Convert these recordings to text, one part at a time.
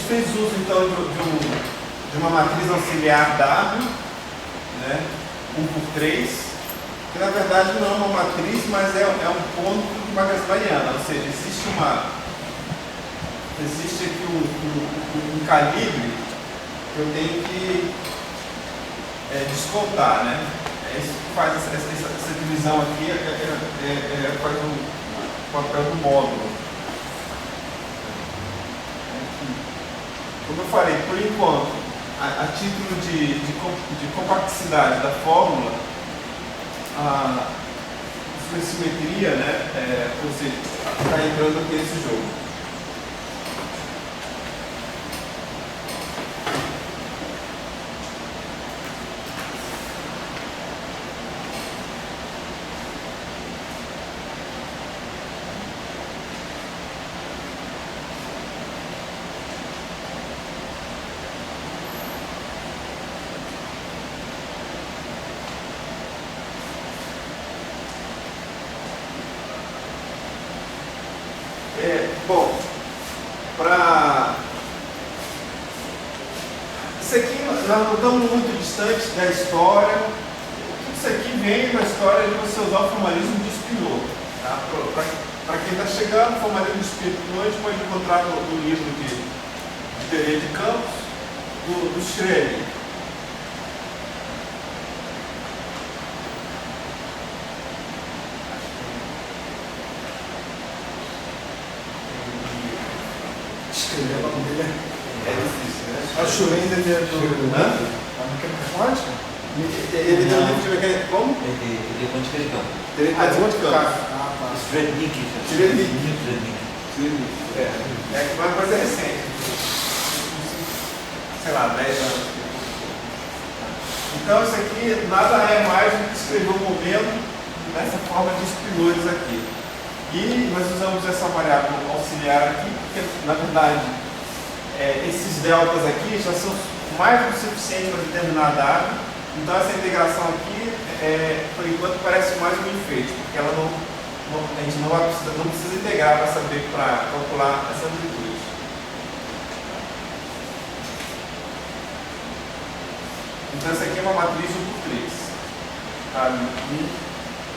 fez uso então de uma matriz auxiliar W, né, 1 por 3, que na verdade não é uma matriz, mas é um ponto de Magaslaniana, ou seja, existe aqui um calibre que eu tenho que descontar, né? É isso que faz essa divisão aqui, faz o papel do módulo. Como eu falei, por enquanto, a título de compacticidade da fórmula, a simetria, né, ou seja, está entrando aqui nesse jogo. Bom, isso aqui nós não estamos muito distantes da história. Isso aqui vem da história de você usar o formalismo de Spinot. Tá? Para quem está chegando, o formalismo de Spinot a gente pode encontrar no livro de Teoria de Campos, do Schrödinger. Escrever o nome dele É difícil, né? é o Schrödinger da mecânica quântica? Ele deu um livro de mecânica como? Ele é quântica de campo. Quântica de Campos. Schrödinger. É uma coisa recente. Sei lá, 10 anos. Então isso aqui nada é mais do que escrever o momento nessa forma de Spinozes aqui. E nós usamos essa variável auxiliar aqui, porque na verdade esses deltas aqui já são mais do que suficientes para determinar dado. Então essa integração aqui, por enquanto, parece mais um enfeite, porque ela a gente não precisa integrar para calcular essa amplitude. Então essa aqui é uma matriz 1 por 3. Cabe 1,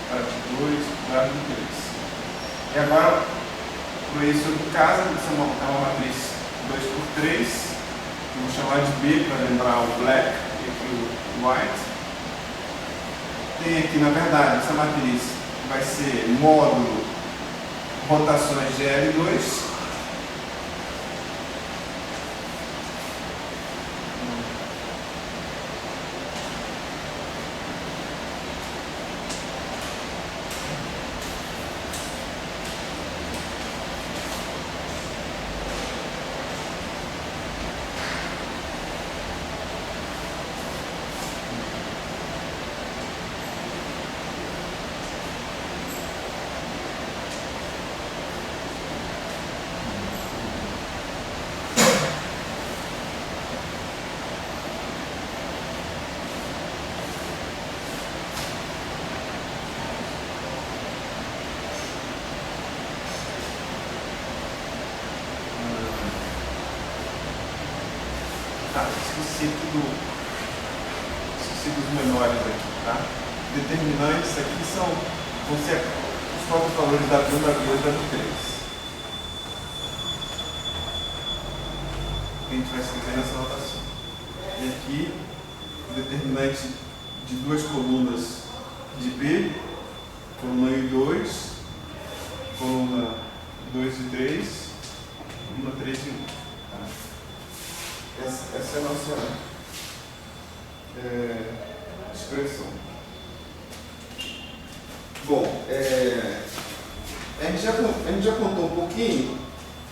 cabe 2, cabe 3. E agora, por isso em casa, isso é uma matriz 2 por 3. Vou chamar de B para lembrar o black e aqui o white. Tem aqui, na verdade, essa matriz vai ser módulo rotações de L2. Esqueci dos menores aqui, tá? Determinantes aqui vão ser os próprios valores da W1, da W2 e da W3. Que a gente vai escrever nessa notação. E aqui, o determinante de duas colunas de B, coluna 1 e 2, coluna 2 e 3, coluna 3 e 1. Tá? Essa é a nossa expressão. Bom, a gente já contou um pouquinho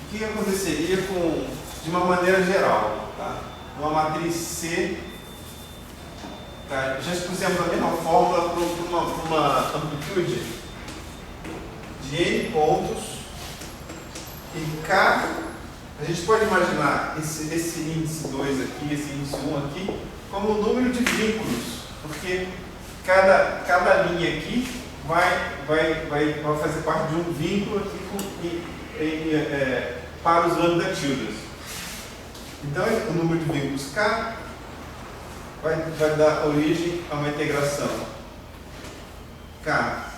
o que aconteceria de uma maneira geral, tá? Uma matriz C, tá? Já expusemos a mesma fórmula para uma amplitude de N pontos e K. A gente pode imaginar esse índice 2 aqui, esse índice 1 aqui, como o número de vínculos, porque cada linha aqui vai fazer parte de um vínculo aqui para os lambda tildes. Então, o número de vínculos K vai dar origem a uma integração K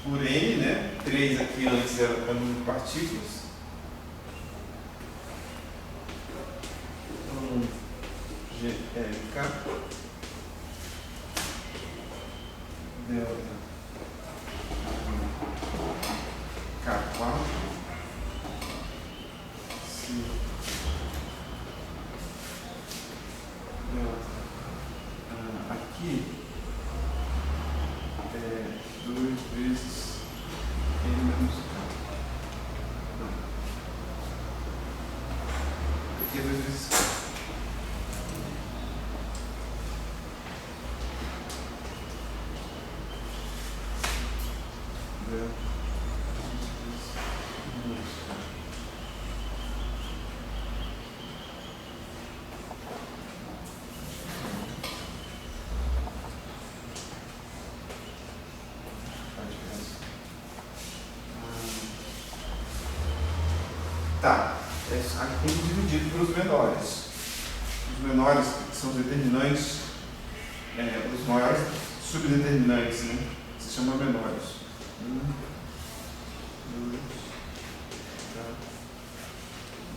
por N, né? 3 aqui antes era o número de partículas. Então, GLK delta K4 C delta aqui é 2 vezes N menos K. Não. Aqui é 2 vezes K. Tá, aqui dividido pelos menores. Os menores são os determinantes, os maiores subdeterminantes, né? Se chamam menores. 1,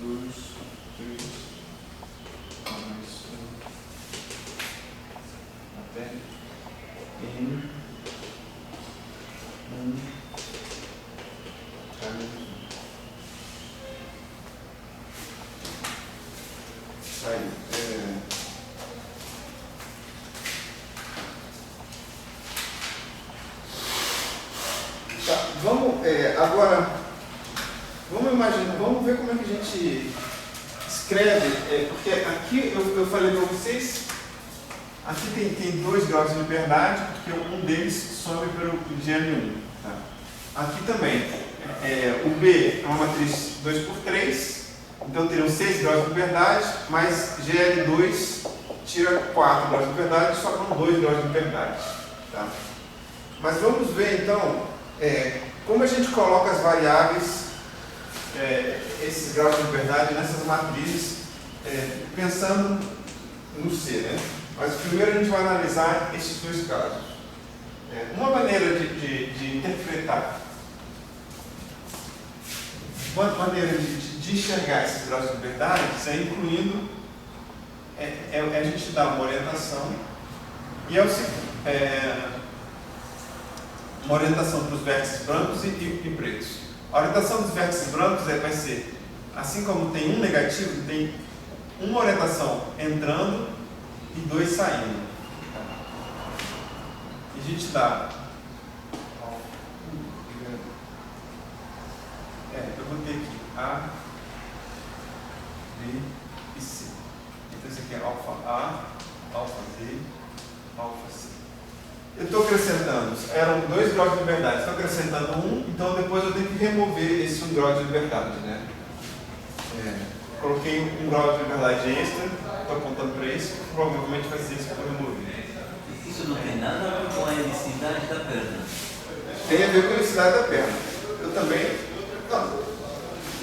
2, 3, mais 1, até N, 1, aí, tá, vamos agora vamos ver como é que a gente escreve, porque aqui eu falei para vocês, aqui tem 2 graus de liberdade, porque um deles some pelo GL1. Tá? Aqui também, o B é uma matriz 2×3, então teriam 6 graus de liberdade, mais GL2 tira 4 graus de liberdade, sobram 2 graus de liberdade. Tá? Mas vamos ver então como a gente coloca as variáveis, esses graus de liberdade nessas matrizes, pensando no C, né? Mas primeiro a gente vai analisar esses 2 casos. Uma maneira de interpretar, uma maneira de enxergar esses graus de liberdade é incluindo, a gente dá uma orientação, e é o seguinte, uma orientação para os vértices brancos e pretos. A orientação dos vértices brancos vai ser, assim como tem um negativo, tem uma orientação entrando e 2 saindo. E a gente dá. Eu botei aqui A, B e C. Então isso aqui é alfa A, alfa B, alfa C. Eu estou acrescentando, eram 2 graus de liberdade, estou acrescentando 1, então depois eu tenho que remover esse 1 grau de liberdade, né? Coloquei 1 grau de liberdade extra, estou apontando para isso, provavelmente vai ser isso que eu vou remover. Isso não tem nada a ver com a helicidade da perna. Tem a ver com a helicidade da perna. Eu também. Não.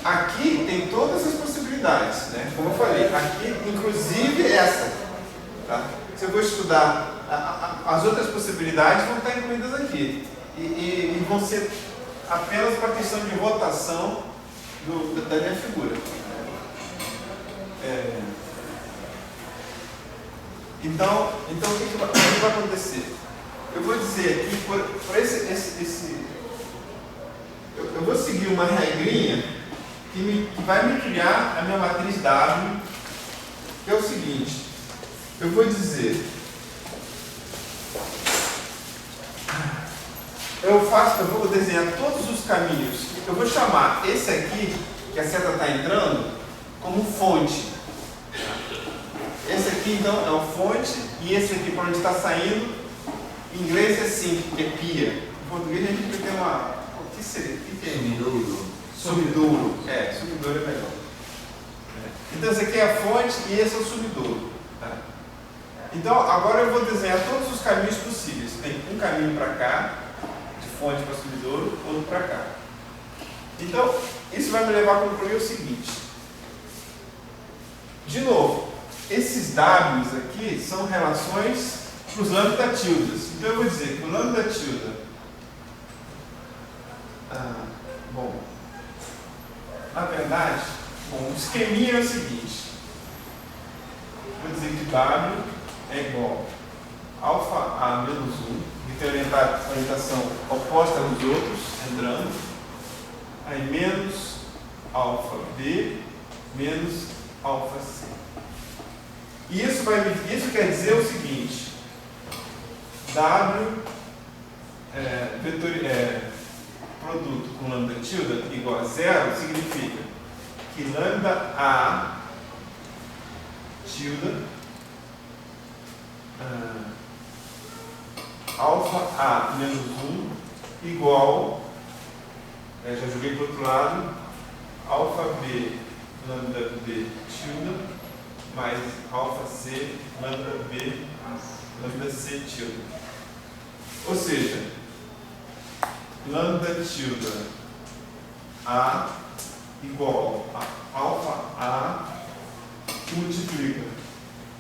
Aqui tem todas as possibilidades, né? Como eu falei, aqui inclusive essa. Tá? Se eu vou estudar as outras possibilidades, vão estar incluídas aqui. E vão ser apenas para a questão de rotação da minha figura. Então o que vai acontecer? Eu vou dizer aqui, por eu vou seguir uma regrinha que vai me criar a minha matriz W, que é o seguinte: eu vou dizer, eu vou desenhar todos os caminhos, eu vou chamar esse aqui, que a seta está entrando, como fonte. Esse aqui então é o fonte, e esse aqui para onde está saindo, em inglês é assim, que é pia. Em português a gente tem uma. O que seria? O que é? Sumidouro. Sumidouro. Sumidouro é melhor. Então esse aqui é a fonte e esse é o sumidouro. Então agora eu vou desenhar todos os caminhos possíveis. Tem um caminho para cá, de fonte para sumidouro, outro para cá. Então isso vai me levar a concluir o seguinte: De novo, esses W's aqui são relações para os lambda tildas. Então eu vou dizer que o lambda tilda, na verdade, o esqueminha é o seguinte. Vou dizer que W é igual a alfa A menos 1, que tem orientação oposta aos outros, entrando, aí menos alfa B menos alfa C. E isso quer dizer o seguinte: W produto com lambda tilde igual a zero significa que lambda A tilde alfa A menos 1 igual, já joguei para o outro lado, alfa B lambda B tilde mais alfa C lambda B lambda C tilde. Ou seja, lambda tilde A igual a alfa A multiplica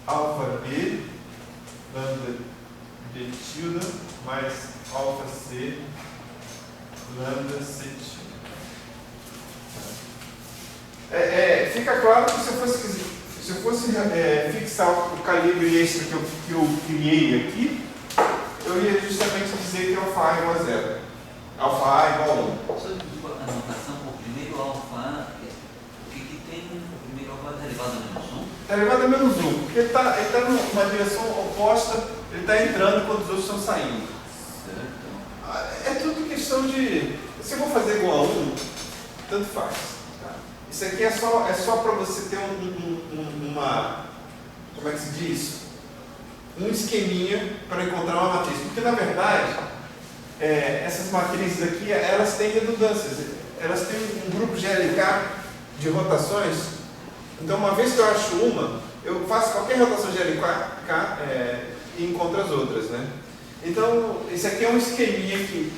alfa B lambda B tilde mais alfa C lambda C tilde. Fica claro que se eu fosse fixar o calibre extra que eu criei aqui, eu ia justamente dizer que alfa A igual a zero. Alfa A igual a 1. Só a anotação, o primeiro alfa A, o que tem o primeiro alfa A derivado a menos 1? Está elevado a menos 1, porque ele está numa direção oposta, ele está entrando quando os outros estão saindo. Certo. É tudo questão de. Se eu vou fazer igual a 1, tanto faz. Tá? Isso aqui é só para você ter uma. Como é que se diz? Um esqueminha para encontrar uma matriz. Porque na verdade, essas matrizes aqui, elas têm redundâncias. Elas têm um grupo GLK de rotações. Então, uma vez que eu acho uma, eu faço qualquer rotação GLK e encontro as outras, né? Então, esse aqui é um esqueminha que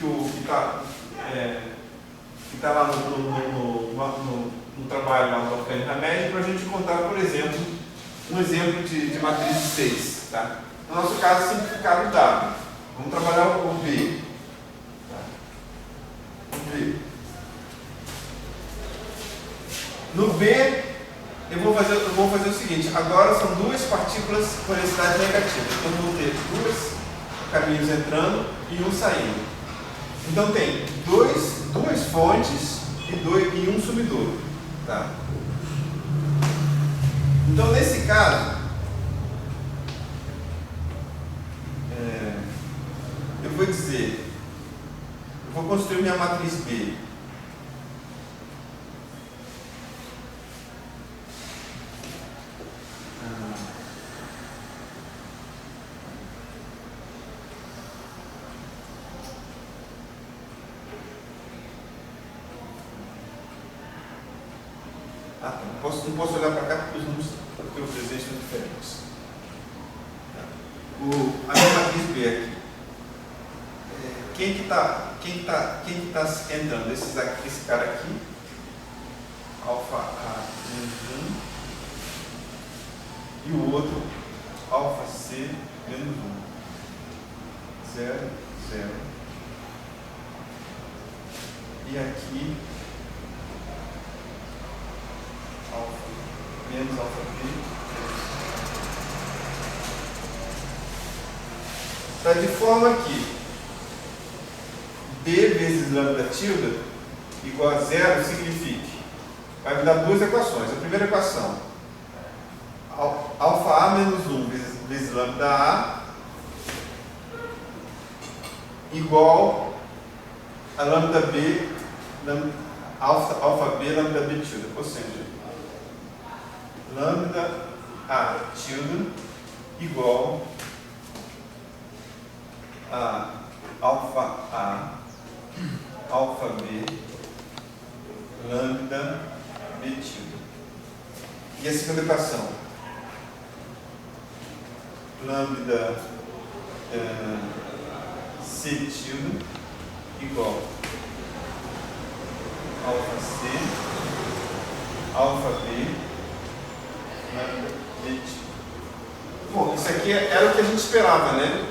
está lá no trabalho lá no Orgânica Média para a gente encontrar, por exemplo, um exemplo de matriz de 6. Tá? No nosso caso, simplificado o W. Vamos trabalhar o B. Tá? O B. No B, eu vou fazer o seguinte: agora são duas partículas com densidade negativa. Então, eu vou ter dois caminhos entrando e um saindo. Então, tem duas fontes e um sumidouro. Tá? Então, nesse caso, eu vou dizer, eu vou construir minha matriz B. Não posso olhar para cá porque os números, porque os desenhos são diferentes. A minha matriz B aqui. Quem que tá entrando? Esse cara aqui. Alfa A menos 1. E o outro, alfa C menos 1. 0, 0. E aqui, alfa menos alfa B. Tá, de forma que B vezes lambda tilde igual a 0 signifique, vai me dar duas equações. A primeira equação, alfa A menos 1 vezes lambda A igual a lambda B, alfa B lambda B tilde. Ou seja, lambda A tilde igual a alfa A, alfa B, lambda B tilde. E a segunda equação, lambda C tilde igual alfa C, alfa B, lambda B tilde. Bom, isso aqui era o que a gente esperava, né?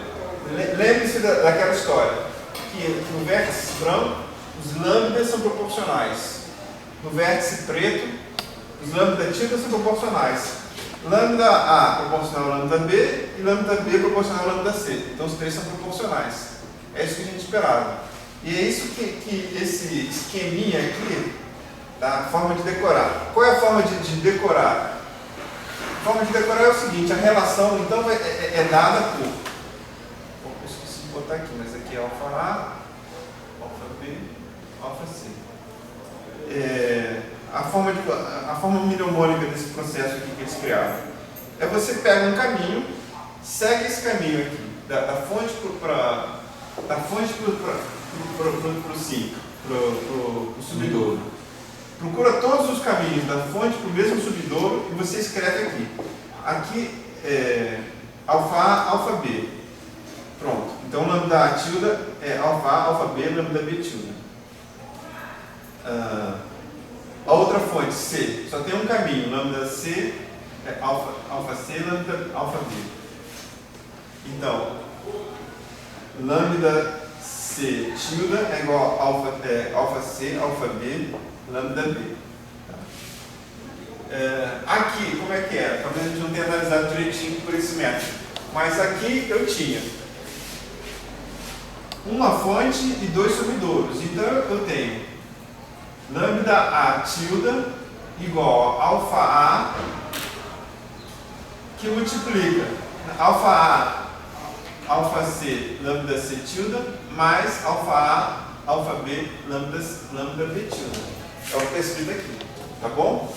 Lembre-se daquela história, que no vértice branco, os lambdas são proporcionais. No vértice preto, os lambda tilde são proporcionais. Lambda A proporcional a lambda B e lambda B proporcional a lambda C. Então os três são proporcionais. É isso que a gente esperava. E é isso que esse esqueminha aqui, tá? Forma de decorar. Qual é a forma de decorar? A forma de decorar é o seguinte, a relação então é dada por... Bom, eu esqueci de botar aqui, mas aqui é alfa A, alfa B, alfa C. A forma mnemônica desse processo aqui que eles criaram é você pega um caminho, segue esse caminho aqui, da fonte para o sink, para o subidouro. Procura todos os caminhos da fonte para o mesmo subidouro e você escreve aqui. Aqui alfa A, alfa B. Pronto. Então lambda A tilde é alfa A, alfa B, lambda B tilde. A outra fonte, C, só tem um caminho, lambda C, alfa C, lambda alfa B. Então, lambda C tilde é igual a alfa C, alfa B, lambda B. Aqui, como é que é? Talvez a gente não tenha analisado direitinho por esse método, mas aqui eu tinha uma fonte e dois subidouros. Então eu tenho lambda A tilde igual a alfa A que multiplica alfa A, alfa C, lambda C tilde mais alfa A, alfa B, lambda B tilde. É o que está escrito aqui, tá bom?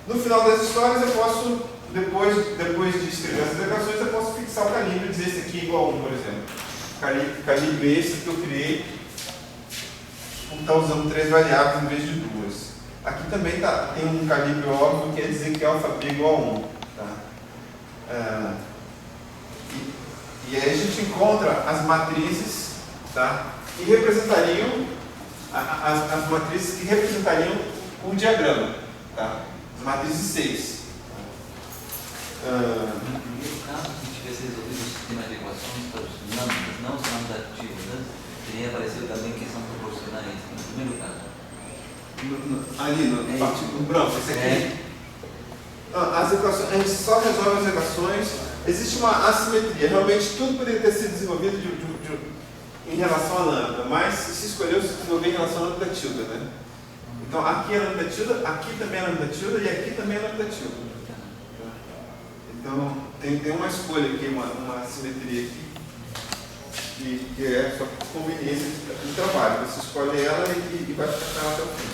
No final das histórias eu posso, depois de escrever essas equações, eu posso fixar o calibre e dizer esse aqui é igual a 1, por exemplo. Calibre esse que eu criei está usando 3 variáveis em vez de 2. Aqui também tem um calibre óbvio, que quer dizer que alfa B é igual a 1. Tá? E aí a gente encontra as matrizes, tá? Que representariam as matrizes que representariam o diagrama. Tá? As matrizes 6. No primeiro caso, se tivesse resolvido o sistema de equações para os lambdas, não os lambda tildes, teria aparecido também que são proporcionais, no primeiro caso. Ali, no branco, esse aqui. As equações, a gente só resolve as equações. Existe uma assimetria. Realmente tudo poderia ter sido desenvolvido em relação a lambda, mas se escolheu se desenvolver em relação a lambda tilde, né? Então aqui é lambda tilde, aqui também é lambda tilde e aqui também é lambda tilde. Então tem uma escolha aqui, uma assimetria aqui, que é só conveniência de trabalho. Você escolhe ela e vai ficar até o fim.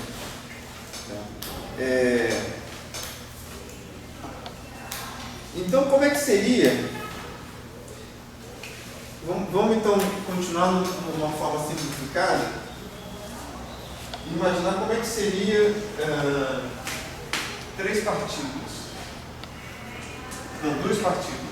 Então, como é que seria? Vamos então continuar numa forma simplificada e imaginar como é que seria 3 partículas. Não, 2 partículas.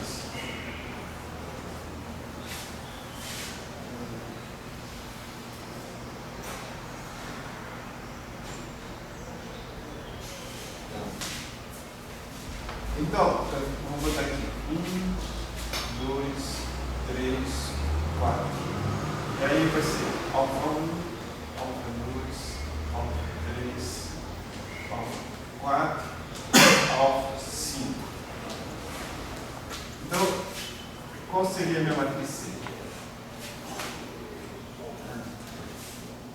Então, vamos botar aqui 1, 2, 3, 4. E aí vai ser alfa 1, alfa 2, alfa 3, alfa 4, alfa 5. Então, qual seria a minha matriz C?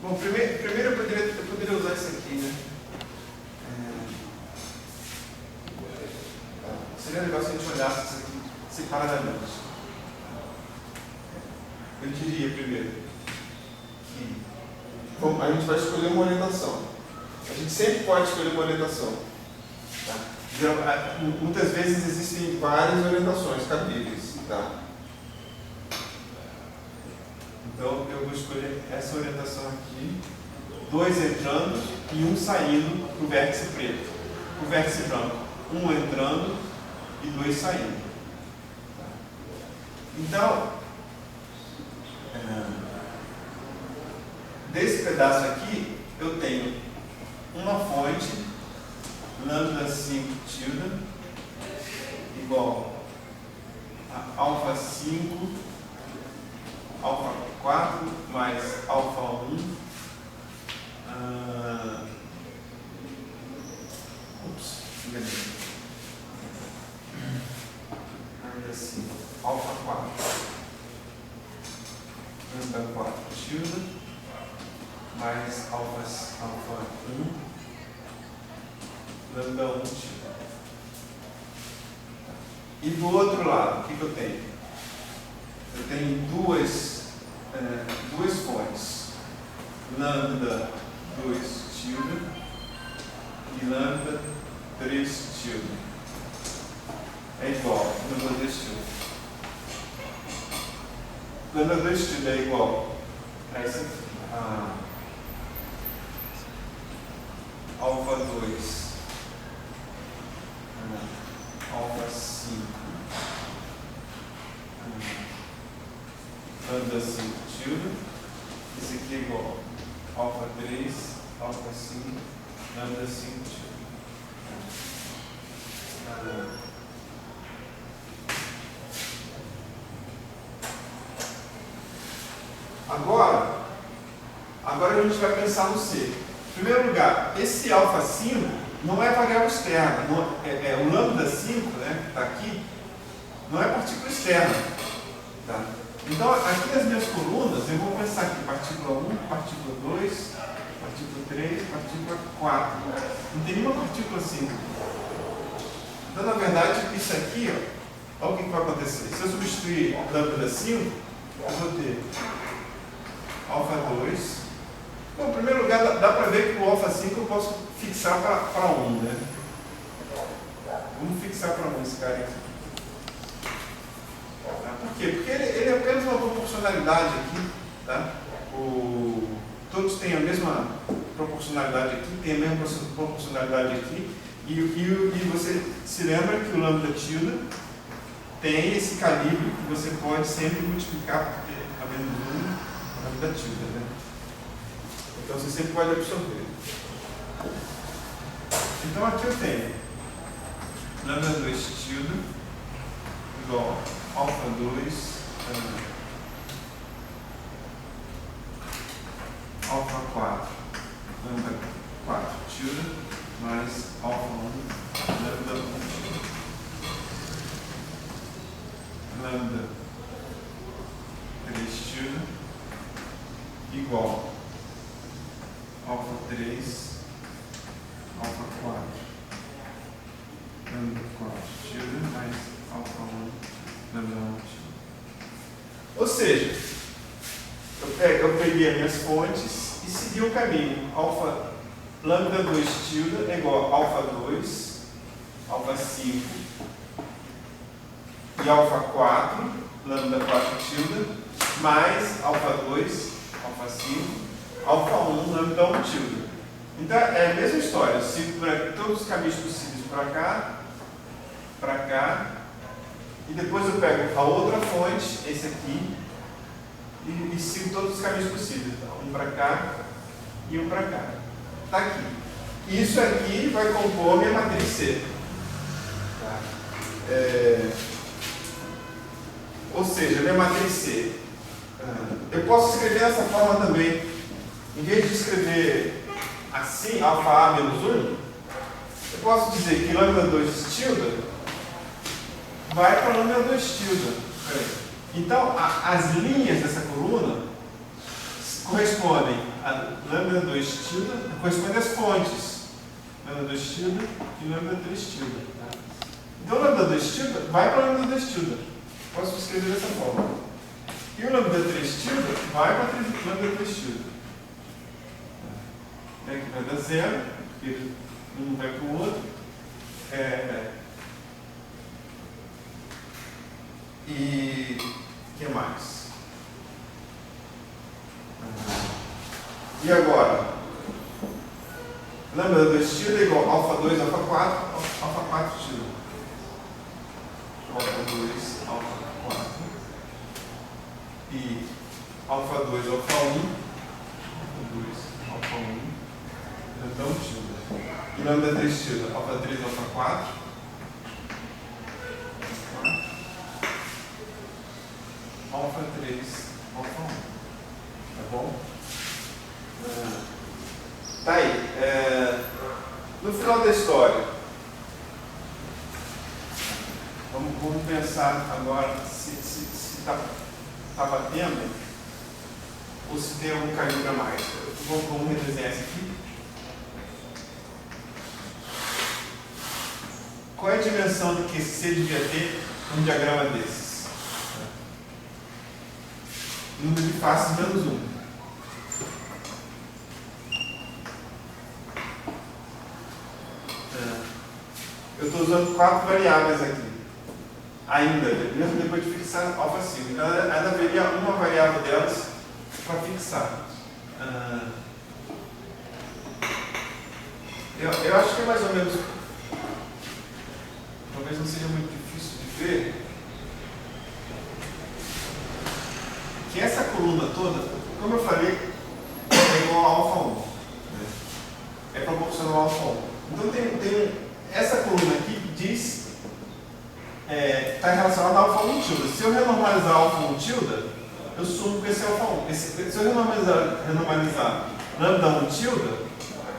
Bom, primeiro eu poderia usar isso aqui, né? Seria legal se a gente olhasse isso aqui separadamente. Eu diria primeiro que a gente vai escolher uma orientação. A gente sempre pode escolher uma orientação. Tá? Muitas vezes existem várias orientações cabíveis. Tá? Então eu vou escolher essa orientação aqui, 2 entrando e 1 saindo para o vértice preto. O vértice branco, 1 entrando e 2 saindo. Então, desse pedaço aqui, eu tenho uma fonte, lambda 5 tilde, igual a alfa 5, alfa 4 mais alfa 1. Enganei. Ainda assim, alfa 4 lambda 4 tilde mais alfa 1 lambda 1 tilde. E do outro lado, o que eu tenho? Eu tenho duas fontes, lambda 2 tilde e lambda 3 tilde. É igual a lambda 2 tilde. Lambda 2 tilde é igual a esse aqui, alfa 2, alfa 5, lambda 5 tilde. Esse aqui é igual a alfa 3, alfa 5, lambda 5 tilde. Agora a gente vai pensar no C. Em primeiro lugar, esse alfa 5 não é variável externa, o lambda 5, né, que está aqui, não é partícula externa. Tá? Então, aqui nas minhas colunas, eu vou pensar aqui partícula 1, partícula 2, partícula 3, partícula 4. Não tem nenhuma partícula 5. Então, na verdade, isso aqui, olha o que vai acontecer. Se eu substituir lambda 5, eu vou ter alfa 2. Bom, em primeiro lugar, dá para ver que o alfa 5 eu posso fixar para 1, né? Vamos fixar para 1 esse cara aqui. Tá? Por quê? Porque ele é apenas uma proporcionalidade aqui. Tá? Todos têm a mesma proporcionalidade aqui, tem a mesma proporcionalidade aqui. E você se lembra que o lambda tilde tem esse calibre que você pode sempre multiplicar, porque havendo número, lambda tilde, né? Então você sempre pode absorver. Então aqui eu tenho lambda 2 tilde igual a alfa 2 alfa 4 lambda 4 tilde mais alfa 1 lambda 1 tilde. Lambda 3 tilde igual alfa 3 alfa 4 lambda 4 tilde mais alfa 1 lambda 1 tilde. Ou seja, eu peguei as minhas fontes e segui o caminho. Lambda 2 tilde é igual a alfa 2 alfa 5 e alfa 4 lambda 4 tilde mais alfa 2 alfa 5 alfa 1 lambda 1 tilde. Então é a mesma história, eu sigo todos os caminhos possíveis para cá, e depois eu pego a outra fonte, esse aqui, e sigo todos os caminhos possíveis. Então, um para cá e um para cá. Está aqui. Isso aqui vai compor a minha matriz C. Tá? Ou seja, minha matriz C. Eu posso escrever dessa forma também. Em vez de escrever assim, alfa A menos 1, eu posso dizer que lambda 2 tilde vai para lambda 2 tilde. Então, as linhas dessa coluna correspondem a lambda 2 tilde, correspondem às fontes. Lambda 2 tilde e lambda 3 tilde. Tá? Então, lambda 2 tilde vai para lambda 2 tilde. Posso escrever dessa forma. E o lambda 3 tilde vai para lambda 3 tilde. Aqui vai dar 0, porque um vai para o outro. E o que mais? E agora? Lambda 2 tilde é igual a alfa 2, alfa 4, alfa 4 tilde. Alfa 2, alfa 4. E alfa 2, alfa 1. Alfa 2, alfa 1. Lambda 1 tilde. E lambda 3 tilde, alfa 3, alfa 4. alfa 3, alfa 1. Tá bom? Tá aí. No final da história, vamos pensar agora se está batendo ou se tem algum caminho a mais. Vamos redesenhar isso aqui. Qual é a dimensão do que C devia ter num diagrama desses? Número de faces menos 1. Eu estou usando 4 variáveis aqui. Ainda, mesmo depois de fixar alfa 5. Então, ainda haveria uma variável delas para fixar. Eu acho que é mais ou menos. Talvez não seja muito difícil de ver que essa coluna toda, como eu falei, é igual a alfa 1. Né? É proporcional a alfa 1. Então tem essa coluna aqui que diz está relacionada a alfa 1 tilde. Se eu renormalizar alfa 1 tilde, eu sumo com esse alfa 1. Se eu renormalizar lambda 1 tilde,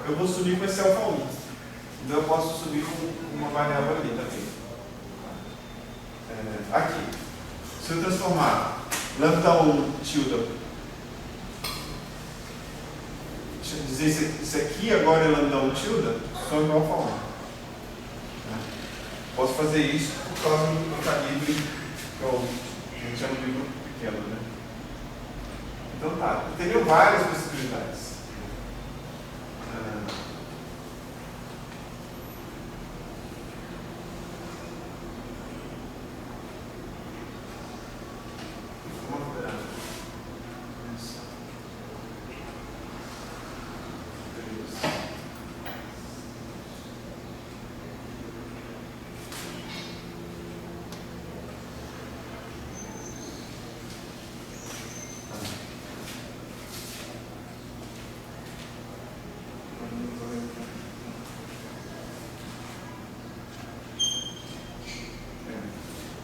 eu vou subir com esse alfa 1. Então eu posso subir com uma variável ali também. Aqui, se eu transformar lambda 1 tilde, deixa eu dizer, isso aqui agora é lambda 1 tilde, só igual a alfa 1. Posso fazer isso por causa do calibre que a gente chama de grupo pequeno, né? Então tá, eu teria várias possibilidades.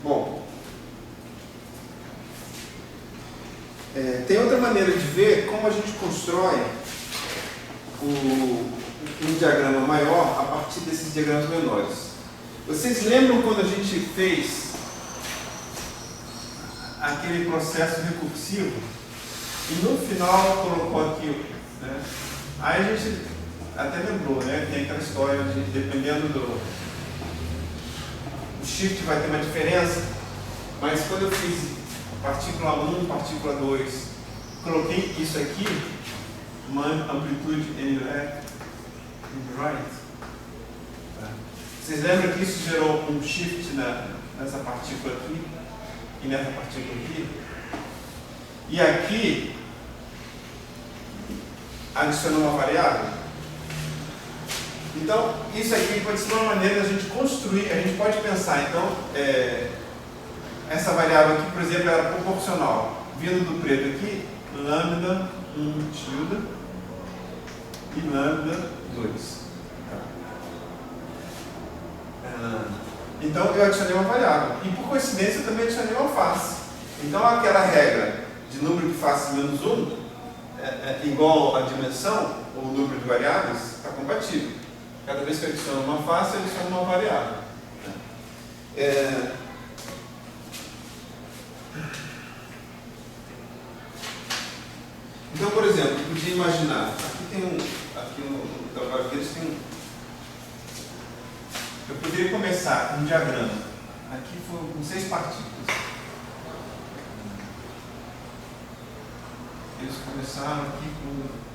Bom, tem outra maneira de ver como a gente constrói um diagrama maior a partir desses diagramas menores. Vocês lembram quando a gente fez aquele processo recursivo e no final colocou aqui, né? Aí a gente até lembrou, né? Tem aquela história de dependendo do shift vai ter uma diferença, mas quando eu fiz partícula 1, partícula 2, coloquei isso aqui, uma amplitude em left e right. Tá? Vocês lembram que isso gerou um shift nessa partícula aqui e nessa partícula aqui? E aqui adicionou uma variável? Então, isso aqui pode ser uma maneira da gente construir, a gente pode pensar, então, essa variável aqui, por exemplo, era proporcional, vindo do preto aqui, lambda 1 tilde e lambda 2. Então, eu adicionei uma variável, e por coincidência eu também adicionei uma face. Então, aquela regra de número de faces menos 1 é igual à dimensão, ou o número de variáveis, está compatível. Cada vez que eu adiciono uma face, eu adiciono uma variável. Então, por exemplo, eu podia imaginar, aqui no trabalho deles tem eu poderia começar com um diagrama. Aqui foi com 6 partículas. Eles começaram aqui com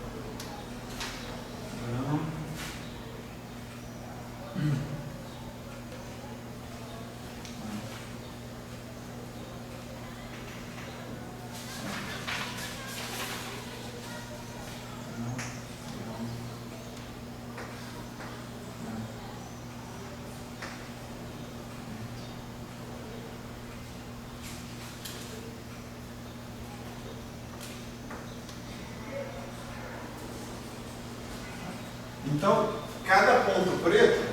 então, cada ponto preto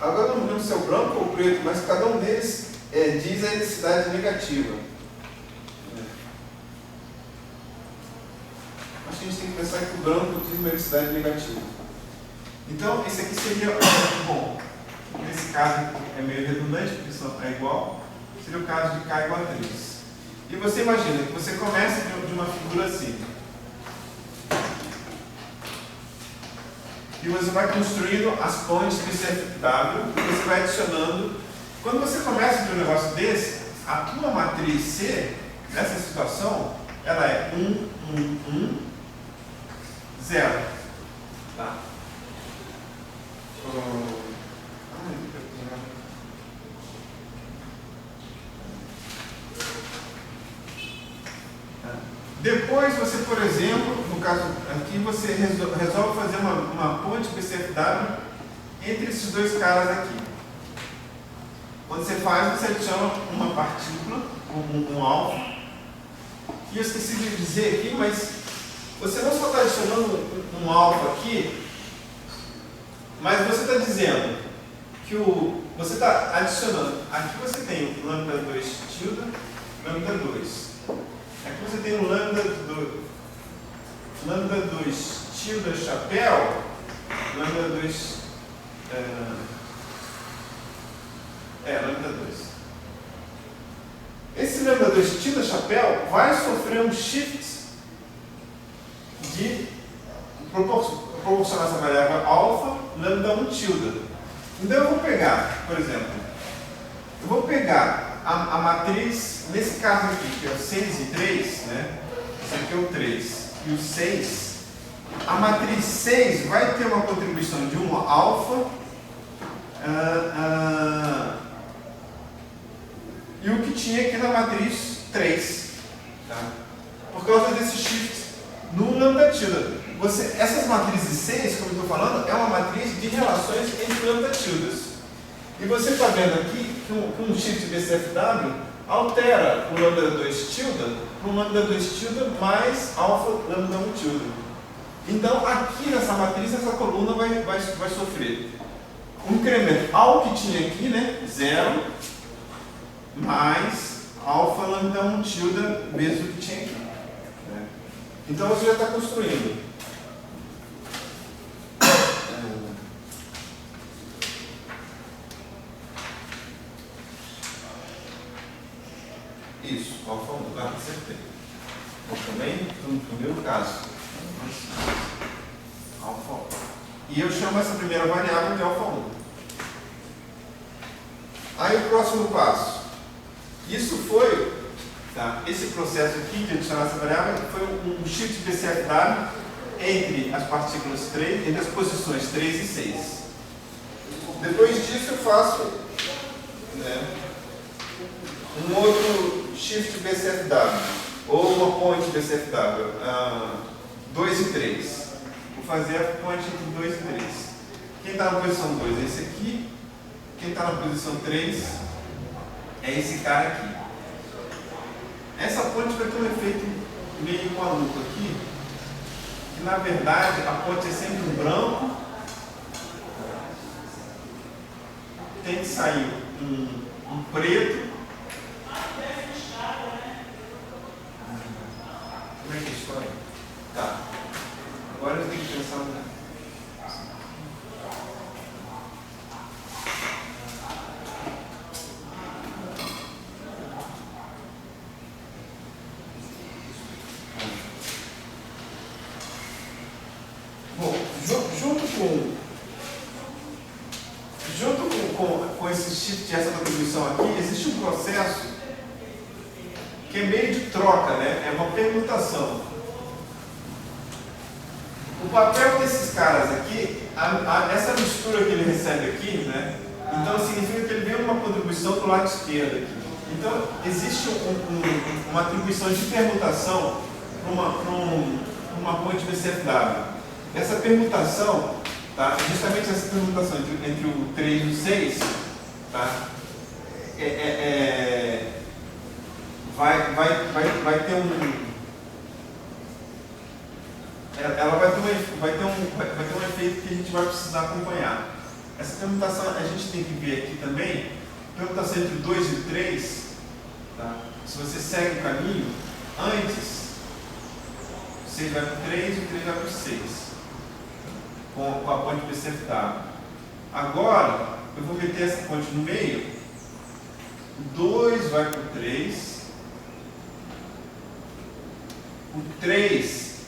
Agora não lembro se é o branco ou o preto, mas cada um deles diz a densidade negativa. Acho que a gente tem que pensar que o branco diz uma densidade negativa. Então, esse aqui seria, bom, nesse caso é meio redundante, porque isso é igual, seria o caso de K igual a 3. E você imagina que você começa de uma figura assim. E você vai construindo as pontes BCFW, e você vai adicionando. Quando você começa de um negócio desse, a tua matriz C, nessa situação, ela é 1, 1, 1, 0. Tá? Depois você, por exemplo, no caso aqui, você resolve fazer uma ponte BCFW entre esses dois caras aqui. Quando você faz, você adiciona uma partícula, um alfa. E eu esqueci de dizer aqui, mas você não só está adicionando um alfa aqui, mas você está dizendo que você está adicionando. Aqui você tem o lambda 2 tilde, lambda 2. Aqui você tem o lambda 2 tilde chapéu, lambda 2 lambda 2. Esse lambda 2 tilde chapéu vai sofrer um shift de proporcionar essa variável alfa, lambda 1 tilde. Então eu vou pegar, por exemplo, a matriz, nesse caso aqui, que é o 6 e 3, né? Esse aqui é o 3 e o 6. A matriz 6 vai ter uma contribuição de um alfa e o que tinha aqui na matriz 3. Tá? Por causa desse shift no lambda tilde. Essas matrizes 6, como eu estou falando, é uma matriz de relações entre lambda tildes. E você está vendo aqui que um shift BCFW altera o lambda 2 tilde para um lambda 2 tilde mais alfa lambda 1 tilde. Então, aqui nessa matriz, essa coluna vai sofrer um incremento ao que tinha aqui, né? 0 mais alfa lambda 1 tilde vezes o que tinha aqui. Né? Então, você já está construindo. Isso, alfa 1, tá? Acertei. Também, no meu caso, alfa 1. E eu chamo essa primeira variável de alfa 1. Aí o próximo passo. Isso foi, tá? Esse processo aqui de adicionar essa variável foi um shift BCFW entre as partículas 3, entre as posições 3 e 6. Depois disso eu faço, né, um outro shift BCFW, ou uma ponte BCFW, 2 e 3. Vou fazer a ponte entre 2 e 3. Quem está na posição 2 é esse aqui, quem está na posição 3 é esse cara aqui. Essa ponte vai ter um efeito meio maluco aqui, que na verdade a ponte é sempre um branco, tem que sair um preto. Como é que é a história? Tá. Agora eu tenho que pensar no... Bom, junto com esse shift, essa contribuição aqui, existe um processo que é meio de troca, né? É uma permutação. O papel desses caras aqui, essa mistura que ele recebe aqui, né? Então significa que ele vem uma contribuição do lado esquerdo aqui. Então existe uma atribuição de permutação para uma ponte BCFW. Essa permutação, tá? Justamente essa permutação entre o 3 e o 6, tá? Vai ter ela vai ter um efeito que a gente vai precisar acompanhar. Essa permutação a gente tem que ver aqui também. Permutação entre 2 e 3. Tá? Se você segue o caminho, antes, o 6 vai para o 3 e o 3 vai para o 6. Com a ponte BCFW. Agora, eu vou meter essa ponte no meio. O 2 vai para o 3. O 3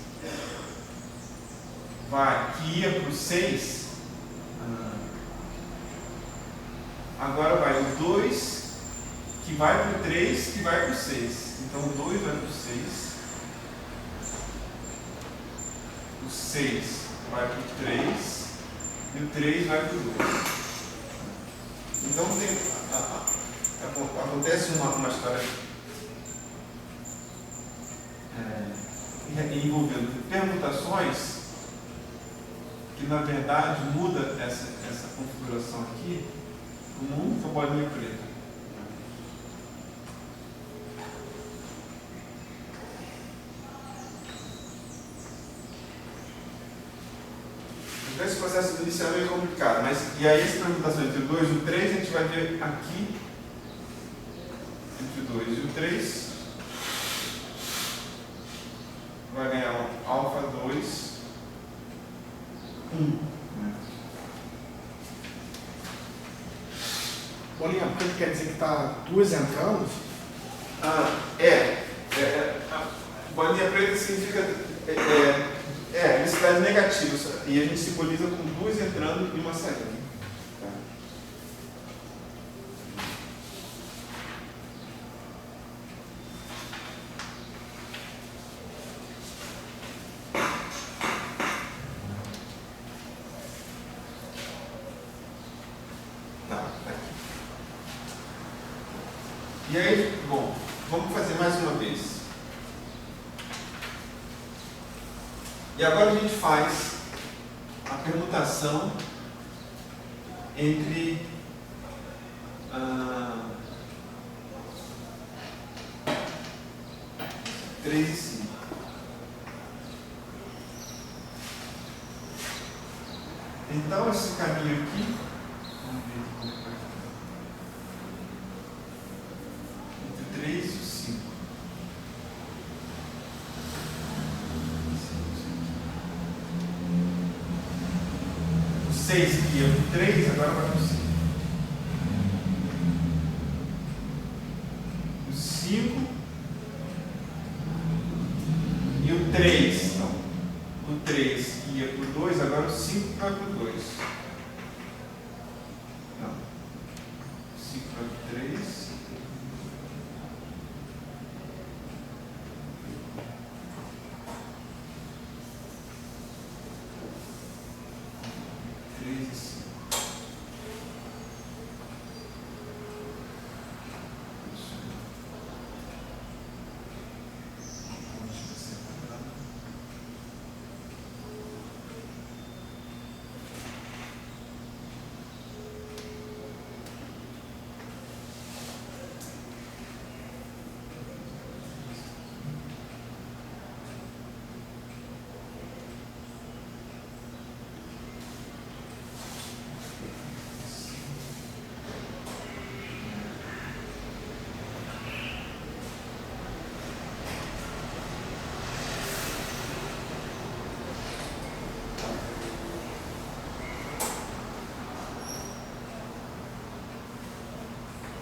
que ia para o 6. Agora vai o 2 que vai para o 3 que vai para o 6. Então o 2 vai para o 6. O 6 vai para o 3 e o 3 vai para o 2. Então acontece uma história envolvendo permutações que na verdade muda essa configuração aqui como uma bolinha preta. Então esse processo inicial é meio complicado, mas e aí essa permutação entre o 2 e o 3 a gente vai ver aqui entre o 2 e o 3 vai ganhar um alfa 2 1. Bolinha preta quer dizer que está 2 entrando? Bolinha preta significa velocidade negativa, e a gente simboliza com 2 entrando e uma saindo. E aí, bom, vamos fazer mais uma vez. E agora a gente faz a permutação entre três e 5. Então esse caminho aqui, vamos ver como vai ficar. Entre 3 e o 5. O 6 que ia para o 3, agora vai para o 5. O 5 e o 3. Não. O 3 que ia para o 2, agora o 5 vai para o 2. Não. O 5 vai para o 3.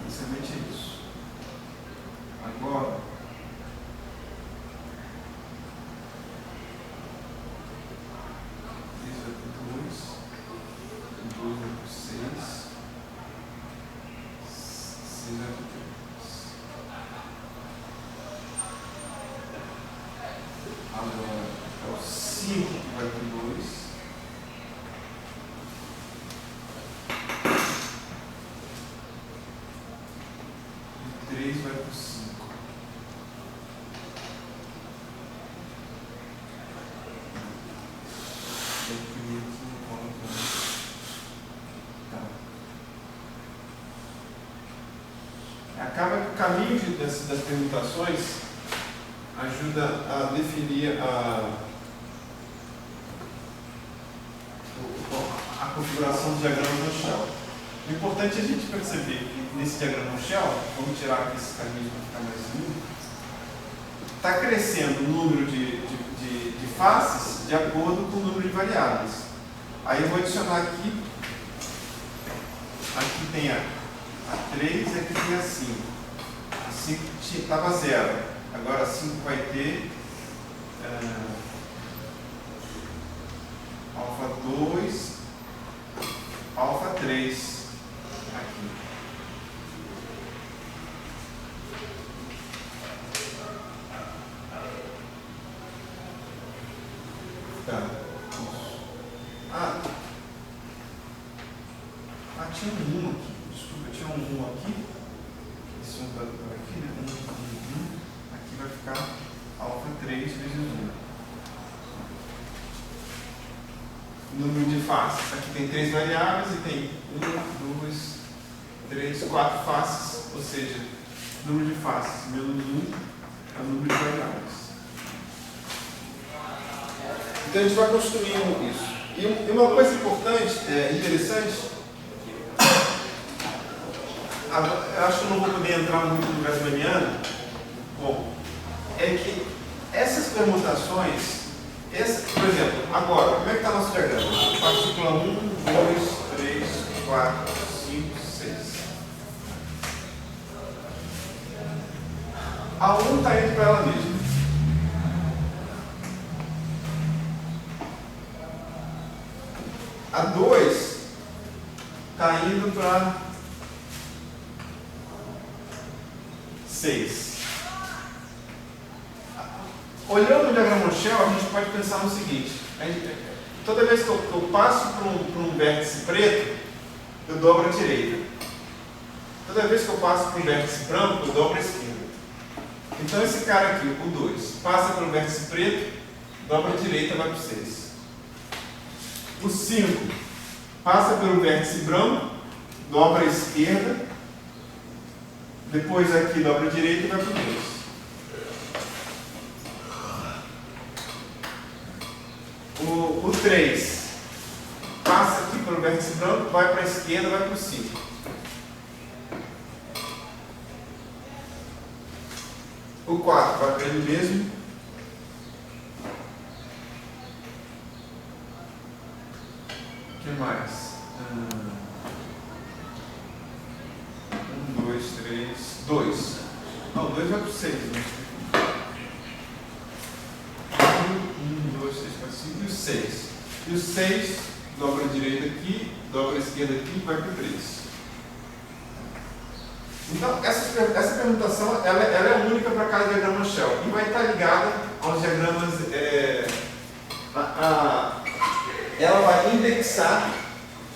Basicamente é isso. Agora, esse vai para o 2, o 2 vai para o 6, 6 vai para o 3. Agora é o 5 que vai para o 2. Vai para o 5. Acaba que o caminho das permutações ajuda a definir a configuração do diagrama no Shell. O importante é a gente perceber que nesse diagrama no Shell, vamos tirar aqui esse caminho para ficar mais limpo, está crescendo o número de faces de acordo com o número de variáveis. Aí eu vou adicionar aqui tem a 3 e aqui tem a 5. A 5 estava 0, agora a 5 vai ter alfa 2, alfa 3 aqui. Tá. Tinha um 1 aqui. Desculpa, tinha um 1 aqui. Esse 1 está por aqui, né? 1. Aqui vai ficar alfa 3 vezes 1. Número de faces. Aqui tem 3 variáveis e tem 1, 2, 3, 4 faces. Ou seja, número de faces menos 1 é o número de variáveis. Então a gente vai construindo isso. E uma coisa importante, interessante, eu acho que eu não vou poder entrar muito no Grassmanniano, é que essas permutações, por exemplo, agora, como é que está nosso diagrama? Partícula 1, 2, 3, 4, 5, 6. A 1 está indo para ela mesma. A 2 está indo para 6. Olhando o diagrama Shell, a gente pode pensar no seguinte: toda vez que eu passo por um vértice preto, eu dobro à direita. Toda vez que eu passo por um vértice branco, eu dobro à esquerda. Então esse cara aqui, o 2, passa pelo vértice preto, dobra à direita, vai para o 6. O 5 passa pelo vértice branco, dobra à esquerda, depois aqui dobra à direita e vai para o 2. O 3 passa aqui pelo vértice branco, vai para a esquerda, vai para o 5. O 4 vai para ele mesmo. O que mais? 1, 2, 3, 2. Não, 2 vai para o 6. Né? 1, 2, 3, 4, 5 e o 6. E o 6 dobra a direita aqui, dobra a esquerda aqui e vai para o 3. Então, essa permutação ela é única para cada diagrama Shell e vai estar ligada aos diagramas. Ela vai indexar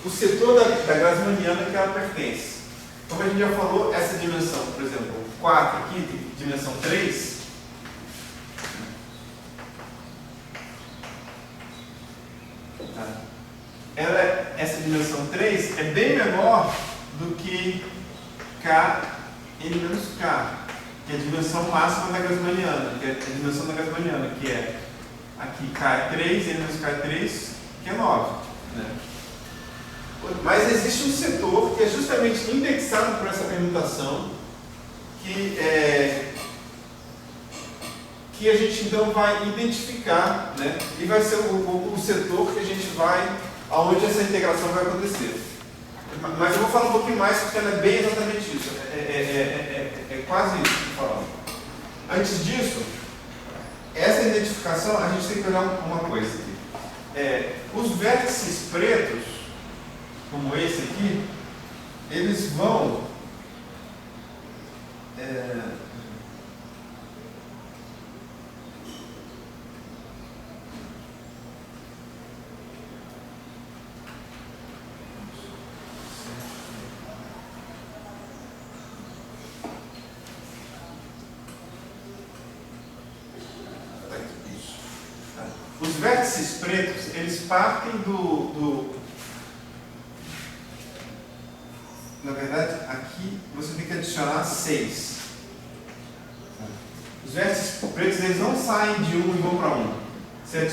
o setor da Grassmanniana que ela pertence. Como a gente já falou, essa dimensão, por exemplo, 4 aqui, dimensão 3, essa dimensão 3 é bem menor do que Kn-K, que é a dimensão máxima da Grassmanniana, que é a dimensão da Grassmanniana, que é aqui K é 3, N-K é 3, que é 9. Né? Mas existe um setor que é justamente indexado por essa permutação, que a gente então vai identificar, né? E vai ser o setor que a gente vai, aonde essa integração vai acontecer. Mas eu vou falar um pouquinho mais, porque ela é bem exatamente isso. É quase isso que eu falo. Antes disso, essa identificação, a gente tem que olhar uma coisa aqui. Os vértices pretos, como esse aqui, eles vão os vértices pretos, eles partem na verdade, aqui você tem que adicionar 6. Os vértices pretos, eles não saem de 1 e vão para 1. Você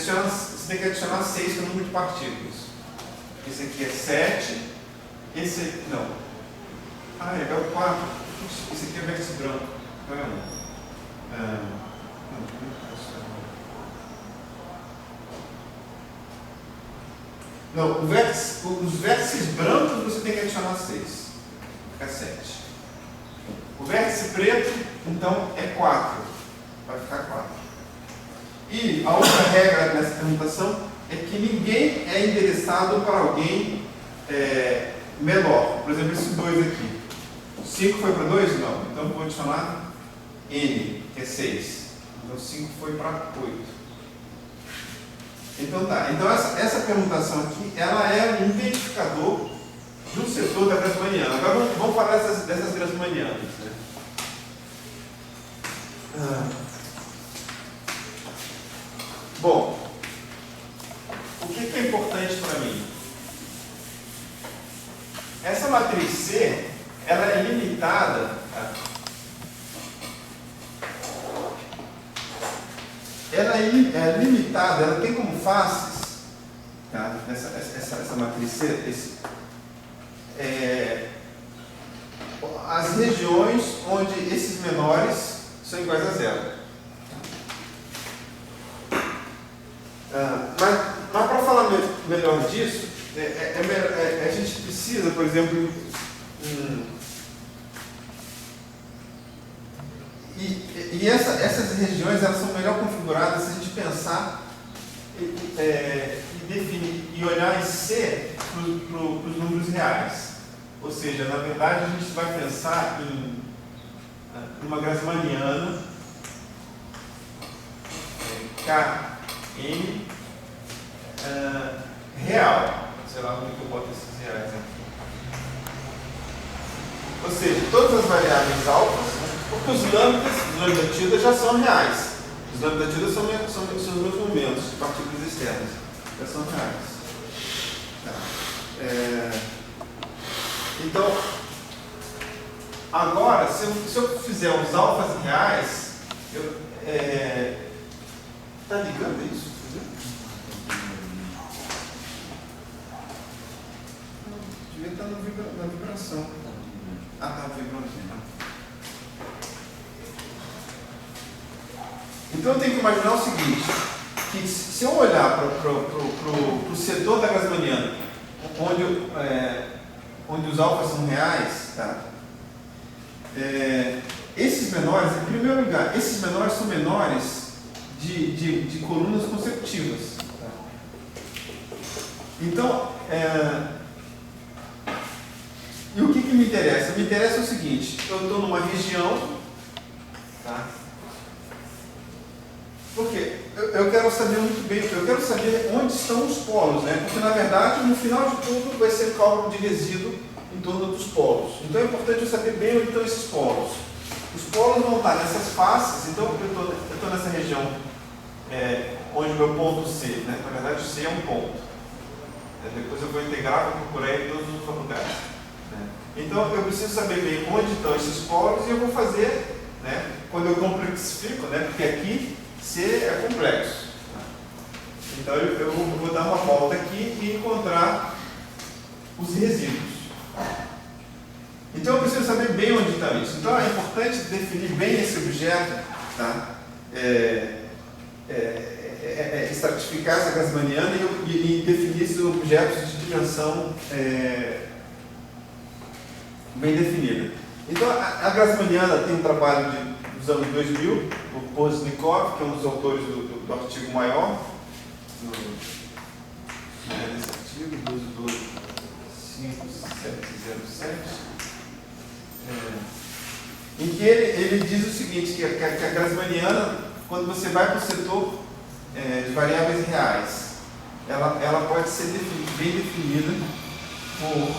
tem que adicionar 6 para o número de partículas. esse aqui é 7, esse, não, é o 4, esse aqui é vértice branco, não é 1. Não, os vértices brancos você tem que adicionar 6, fica 7. O vértice preto, então, é 4, vai ficar 4. E a outra regra nessa permutação é que ninguém é endereçado para alguém menor. Por exemplo, esse 2 aqui. 5 foi para 2? Não. Então, vou adicionar N, que é 6. Então, 5 foi para 8. Então, tá. Então, essa permutação aqui, ela é um identificador do setor da Grassmanniana. Agora, vamos falar dessas Grassmannianas, né? Bom, o que é importante para mim? Essa matriz C, ela é limitada, tá? Ela é limitada, ela tem como faces, tá? Essa matriz C, as regiões onde esses menores são iguais a 0. Mas para falar melhor disso, a gente precisa, por exemplo, essas regiões elas são melhor configuradas se a gente pensar e definir e olhar em C para os números reais. Ou seja, na verdade a gente vai pensar em uma Grassmanniana Kn real. Sei lá onde que eu boto esses reais aqui. Ou seja, todas as variáveis alfas, porque os lambda tilde já são reais. Os lambda tilde são os meus momentos de partículas externas. Já são reais. Tá. Então, agora, se eu fizer os alfas reais, está ligando isso? Devia estar na vibração. Está vibrando aqui, né? Então eu tenho que imaginar o seguinte, que se eu olhar para o setor da Grassmanniana, onde os alfas são reais, tá? Esses menores, em primeiro lugar, esses menores são menores de colunas consecutivas. Tá? Então, e o que me interessa? Me interessa o seguinte, eu estou numa região, tá? Porque eu quero saber muito bem, eu quero saber onde estão os polos, né? Porque na verdade, no final de tudo, vai ser cálculo de resíduo em torno dos polos. Então é importante eu saber bem onde estão esses polos. Os polos vão estar nessas faces, então eu estou nessa região onde o meu ponto C, né? Na verdade o C é um ponto. Depois eu vou integrar, vou procurar em todos os lugares. Né? Então eu preciso saber bem onde estão esses polos e eu vou fazer, né? Quando eu complexifico, né? Porque aqui C é complexo. Então eu vou dar uma volta aqui e encontrar os resíduos. Então eu preciso saber bem onde está isso. Então é importante definir bem esse objeto, tá? Estratificar essa Grassmanniana e definir esses objetos de dimensão bem definida. Então a Grassmanniana tem um trabalho dos anos 2000, o Poznikov, que é um dos autores do artigo maior, nesse artigo, 12.5707, em que ele diz o seguinte, que a Grassmanniana, quando você vai para o setor de variáveis reais, ela pode ser bem definida por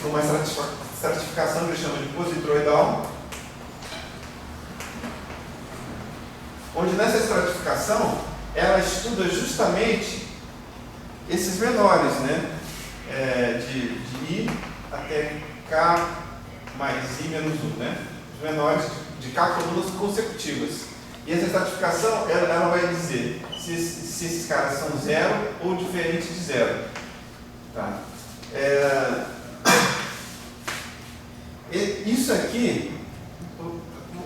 uma estratificação que ele chama de positroidal, onde nessa estratificação ela estuda justamente esses menores, né? De I até K mais I menos 1, né? Os menores de K colunas consecutivas. E essa estratificação, ela vai dizer se esses caras são zero ou diferentes de zero. Tá? Isso aqui,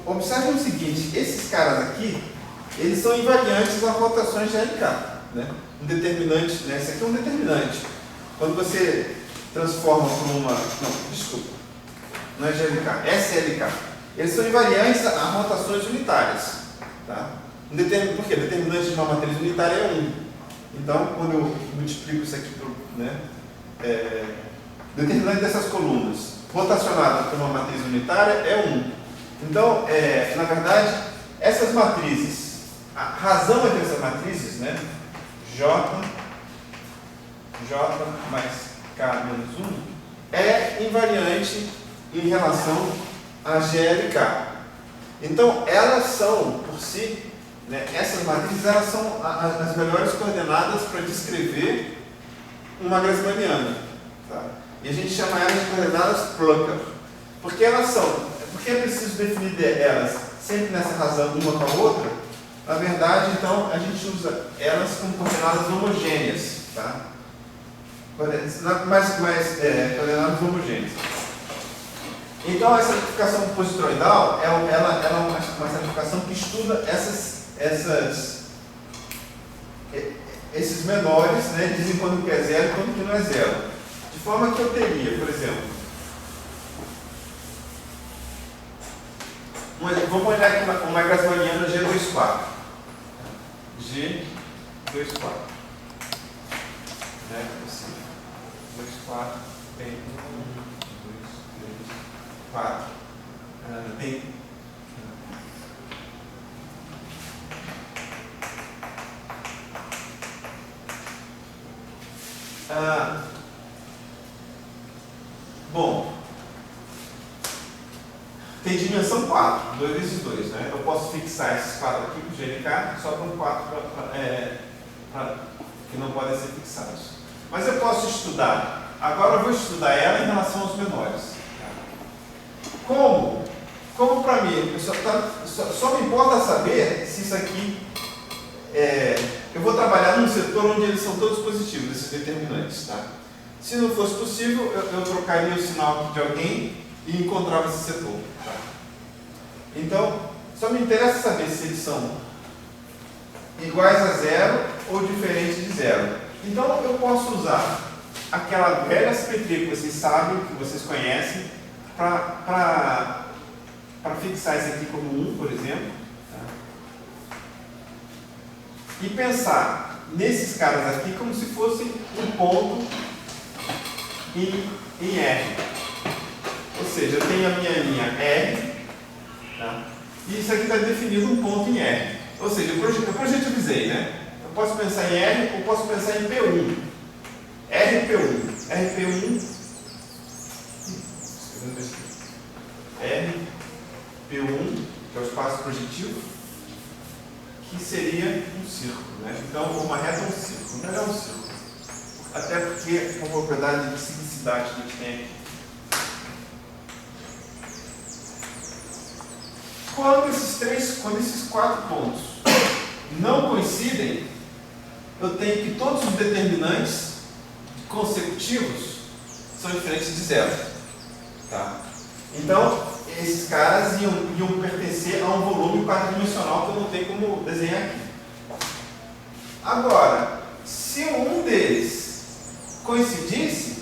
observe o seguinte, esses caras aqui, eles são invariantes a rotações de LK. Né? Um determinante, né? Esse aqui é um determinante. Quando você transforma por uma... Não, desculpa. Não é GLK, é SLK. Eles são invariantes a rotações unitárias. Tá? Por quê? Determinante de uma matriz unitária é 1. Então, quando eu multiplico isso aqui por... Né? Determinante dessas colunas rotacionada por uma matriz unitária é 1. Então, na verdade, essas matrizes, a razão entre essas matrizes, né? J mais K menos 1 é invariante em relação a GLK. Então, elas são, por si, né, essas matrizes, elas são as melhores coordenadas para descrever uma Grassmanniana. Tá? E a gente chama elas de coordenadas Plucker. Porque elas são, porque é preciso definir elas sempre nessa razão uma com a outra. Na verdade, então, a gente usa elas como coordenadas homogêneas. Tá? Coordenadas homogêneas. Então, a estratificação positroidal ela é uma estratificação que estuda esses menores, né, dizem quando que é zero e quando que não é zero. De forma que eu teria, por exemplo, vamos olhar aqui uma Grassmanniana G24. G24. Né? Assim, 24 tem 1, 2, 3, 4. Tem. Bom, tem dimensão 4, 2 vezes 2, né? Eu posso fixar esses 4 aqui com GLK, só com 4 que não podem ser fixados. Mas eu posso estudar, agora eu vou estudar ela em relação aos menores. Como para mim, só me importa saber se isso aqui eu vou trabalhar num setor onde eles são todos positivos, esses determinantes. Tá? Se não fosse possível, eu trocaria o sinal de alguém e encontrava esse setor. Tá? Então, só me interessa saber se eles são iguais a zero ou diferentes de zero. Então, eu posso usar aquela velha simetria que vocês sabem, que vocês conhecem, para fixar isso aqui como 1, por exemplo. Tá? E pensar nesses caras aqui como se fosse um ponto em R. Ou seja, eu tenho a minha linha R, tá? E isso aqui está definido um ponto em R. Ou seja, eu projetivizei, né? Eu posso pensar em R ou posso pensar em P1. RP1. RP1. RP1, que é o espaço projetivo, que seria um círculo, né? Então, uma reta é um círculo, mas é um círculo. Até porque é uma propriedade de simplicidade que a gente tem aqui. Quando esses 4 pontos não coincidem, eu tenho que todos os determinantes consecutivos são diferentes de zero. Tá? Então, esses caras iam pertencer a um volume quadridimensional que eu não tenho como desenhar aqui. Agora, se um deles coincidisse,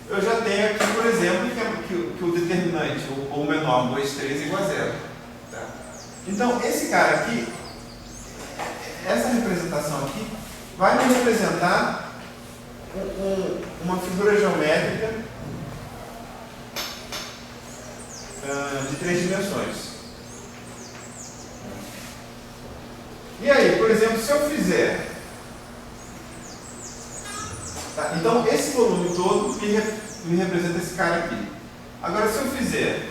eu já tenho aqui, por exemplo, que o determinante, ou o menor, 2, 3 é igual a zero. Tá? Então, esse cara aqui, essa representação aqui, vai me representar uma figura geométrica de 3 dimensões. E aí, por exemplo, se eu fizer... Tá? Então, esse volume todo me representa esse cara aqui. Agora, se eu fizer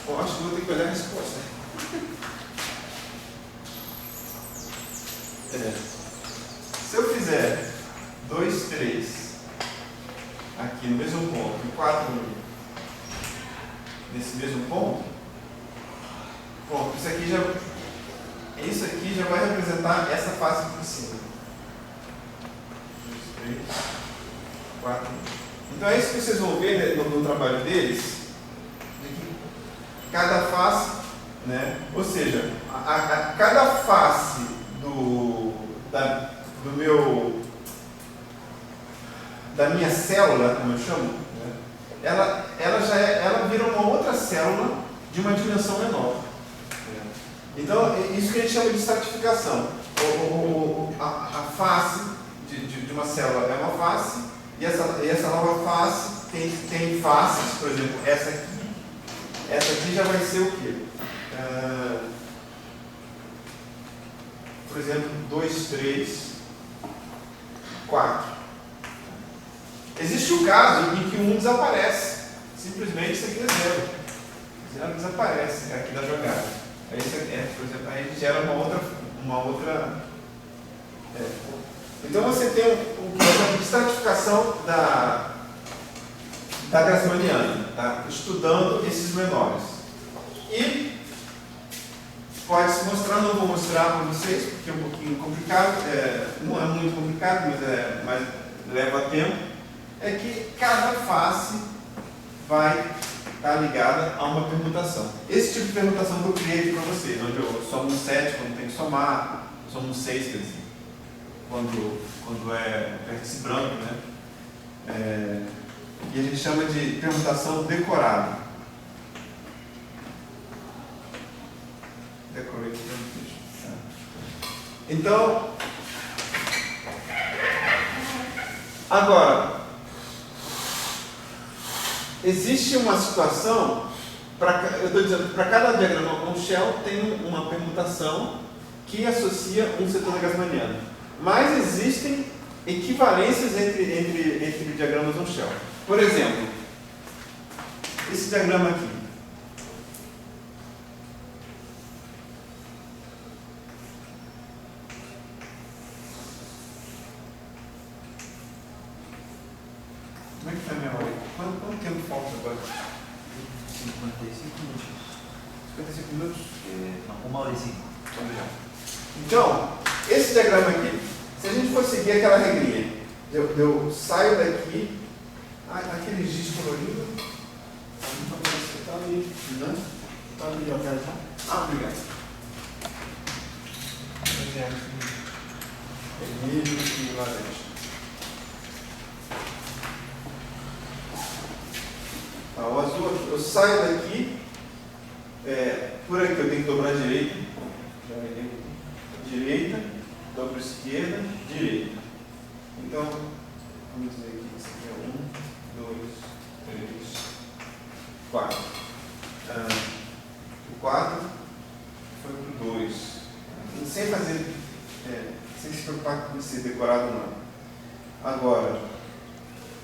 eu acho que vou ter que olhar a resposta. Se eu fizer 2, 3 aqui no mesmo ponto, e 4 nesse mesmo ponto, pronto, isso aqui já vai representar essa face aqui em cima. 1, 2, 3, 4. Então é isso que vocês vão ver, né, no trabalho deles, de que cada face, né, ou seja, cada face da minha célula, como eu chamo, né, ela vira uma outra célula de uma dimensão menor. Então, isso que a gente chama de estratificação. A face de uma célula é uma face, e essa nova face tem faces, por exemplo, essa aqui já vai ser o quê? Por exemplo, 2, 3, 4. Existe um caso em que o 1 desaparece. Simplesmente isso aqui é 0. 0 desaparece aqui da jogada. Aí, por exemplo, aí gera uma outra. Então você tem uma estratificação da Grassmanniana, tá? Estudando esses menores. E pode se mostrar, não vou mostrar para vocês, porque é um pouquinho complicado, não é muito complicado, mas leva tempo, é que cada face vai estar ligada a uma permutação. Esse tipo de permutação que eu criei aqui para vocês, onde eu somo 7 quando tem que somar, somo 6, quer dizer, quando é vértice branco, né? E a gente chama de permutação decorada. Então, agora, existe uma situação, eu estou dizendo, para cada diagrama, um shell tem uma permutação que associa um setor da Grassmanniana. Mas existem equivalências entre diagramas on shell. Por exemplo, esse diagrama aqui. Como é que está a memória? Quanto tempo falta agora? 55 minutos. 55 minutos? Não, 1h05. Então, esse diagrama aqui, se a gente for seguir aquela regrinha, eu saio daqui, aquele giz colorido, está ali, né? Está ali, ó, cara. Obrigado. Vermelho e laranja. O azul, eu saio daqui, por aqui eu tenho que dobrar a direita, dobro a esquerda, direita. Então, vamos dizer que esse aqui é 1, 2, 3, 4. O 4 foi para o 2. Sem se preocupar com ser decorado não. Agora,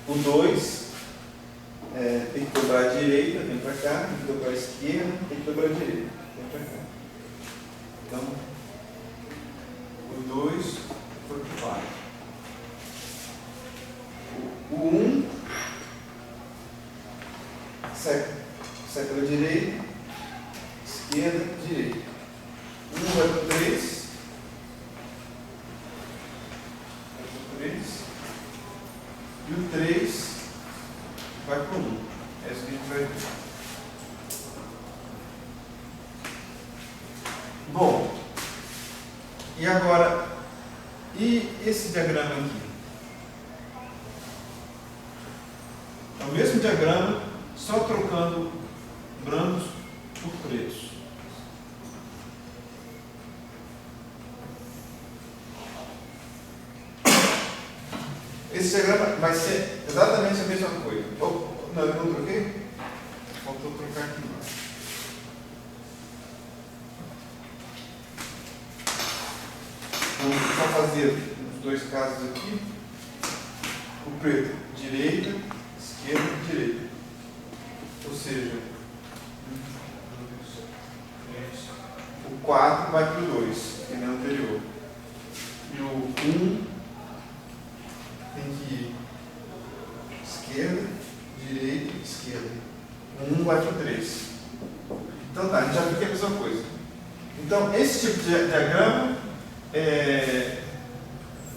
o 2 tem que dobrar a direita, vem para cá, tem que dobrar a esquerda, tem que dobrar a direita, vem para cá. Então, o 2 foi para o 4. O 1 sai pela direita, esquerda, direita. 1 vai para o 3. E o 3 vai para o 1. É isso que a gente vai ver. Bom, e agora, e esse diagrama aqui? É o mesmo diagrama, só trocando brancos por pretos. Esse diagrama vai ser exatamente a mesma coisa. Não, eu não troquei? Faltou trocar aqui embaixo. Vamos só fazer os dois casos aqui. O preto, direita, esquerda, direita. Ou seja, 1, 2, 3. O 4 vai para o 2, que é o anterior. E o 1 tem que ir esquerda, direita, esquerda. 1 vai para o 3. Então tá, a gente já viu que é a mesma coisa. Então, esse tipo de diagrama,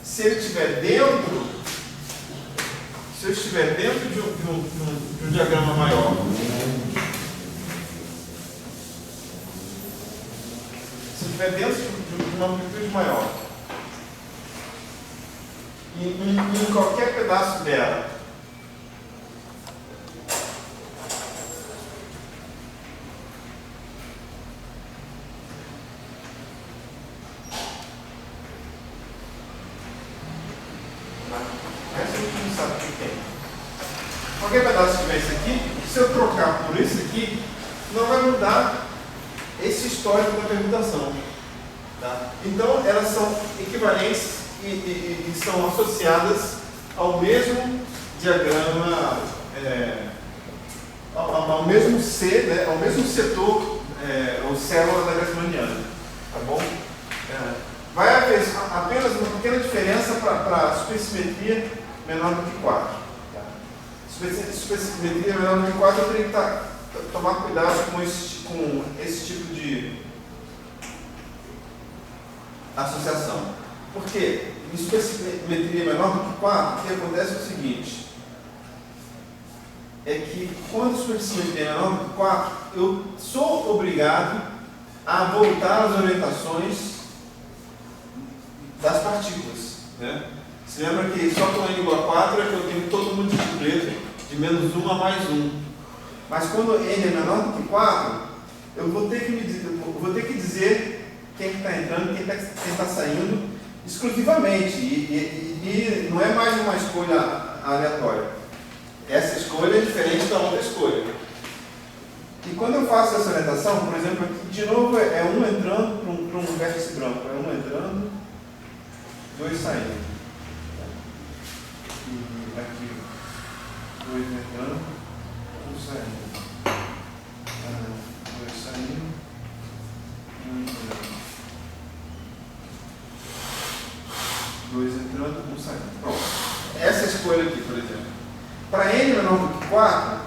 se ele estiver dentro, se eu estiver dentro de um diagrama maior, se eu estiver dentro de uma amplitude maior, em qualquer pedaço dela, essa a gente não sabe o que tem. Qualquer pedaço que tiver isso aqui, se eu trocar por isso aqui, não vai mudar esse histórico da permutação. Tá? Então, elas são equivalentes e são associadas ao mesmo diagrama, ao mesmo C, né, ao mesmo setor, ou célula da Grassmanniana. Tá bom? Vai haver apenas uma pequena diferença para a supersimetria menor do que 4. Tá? Supersimetria menor do que 4, eu teria que tomar cuidado com esse tipo de associação. Porque em supersimetria menor do que 4, o que acontece é o seguinte: é que quando a supersimetria é menor do que 4, eu sou obrigado a voltar às orientações das partículas. Né? Se lembra que só com n igual a 4 é que eu tenho todo mundo de tripleto de menos 1 a mais 1. Mas quando n é menor do que 4, eu vou ter que dizer quem está entrando e quem está saindo exclusivamente. E não é mais uma escolha aleatória. Essa escolha é diferente da outra escolha. E quando eu faço essa orientação, por exemplo, aqui de novo é um entrando para um vértice branco. É um entrando, 2 saindo. E aqui, 2 entrando, 1 saindo. 2 saindo, 1 entrando. 2 entrando, 1 saindo. Pronto. Essa escolha aqui, por exemplo. Para n menor do que 4,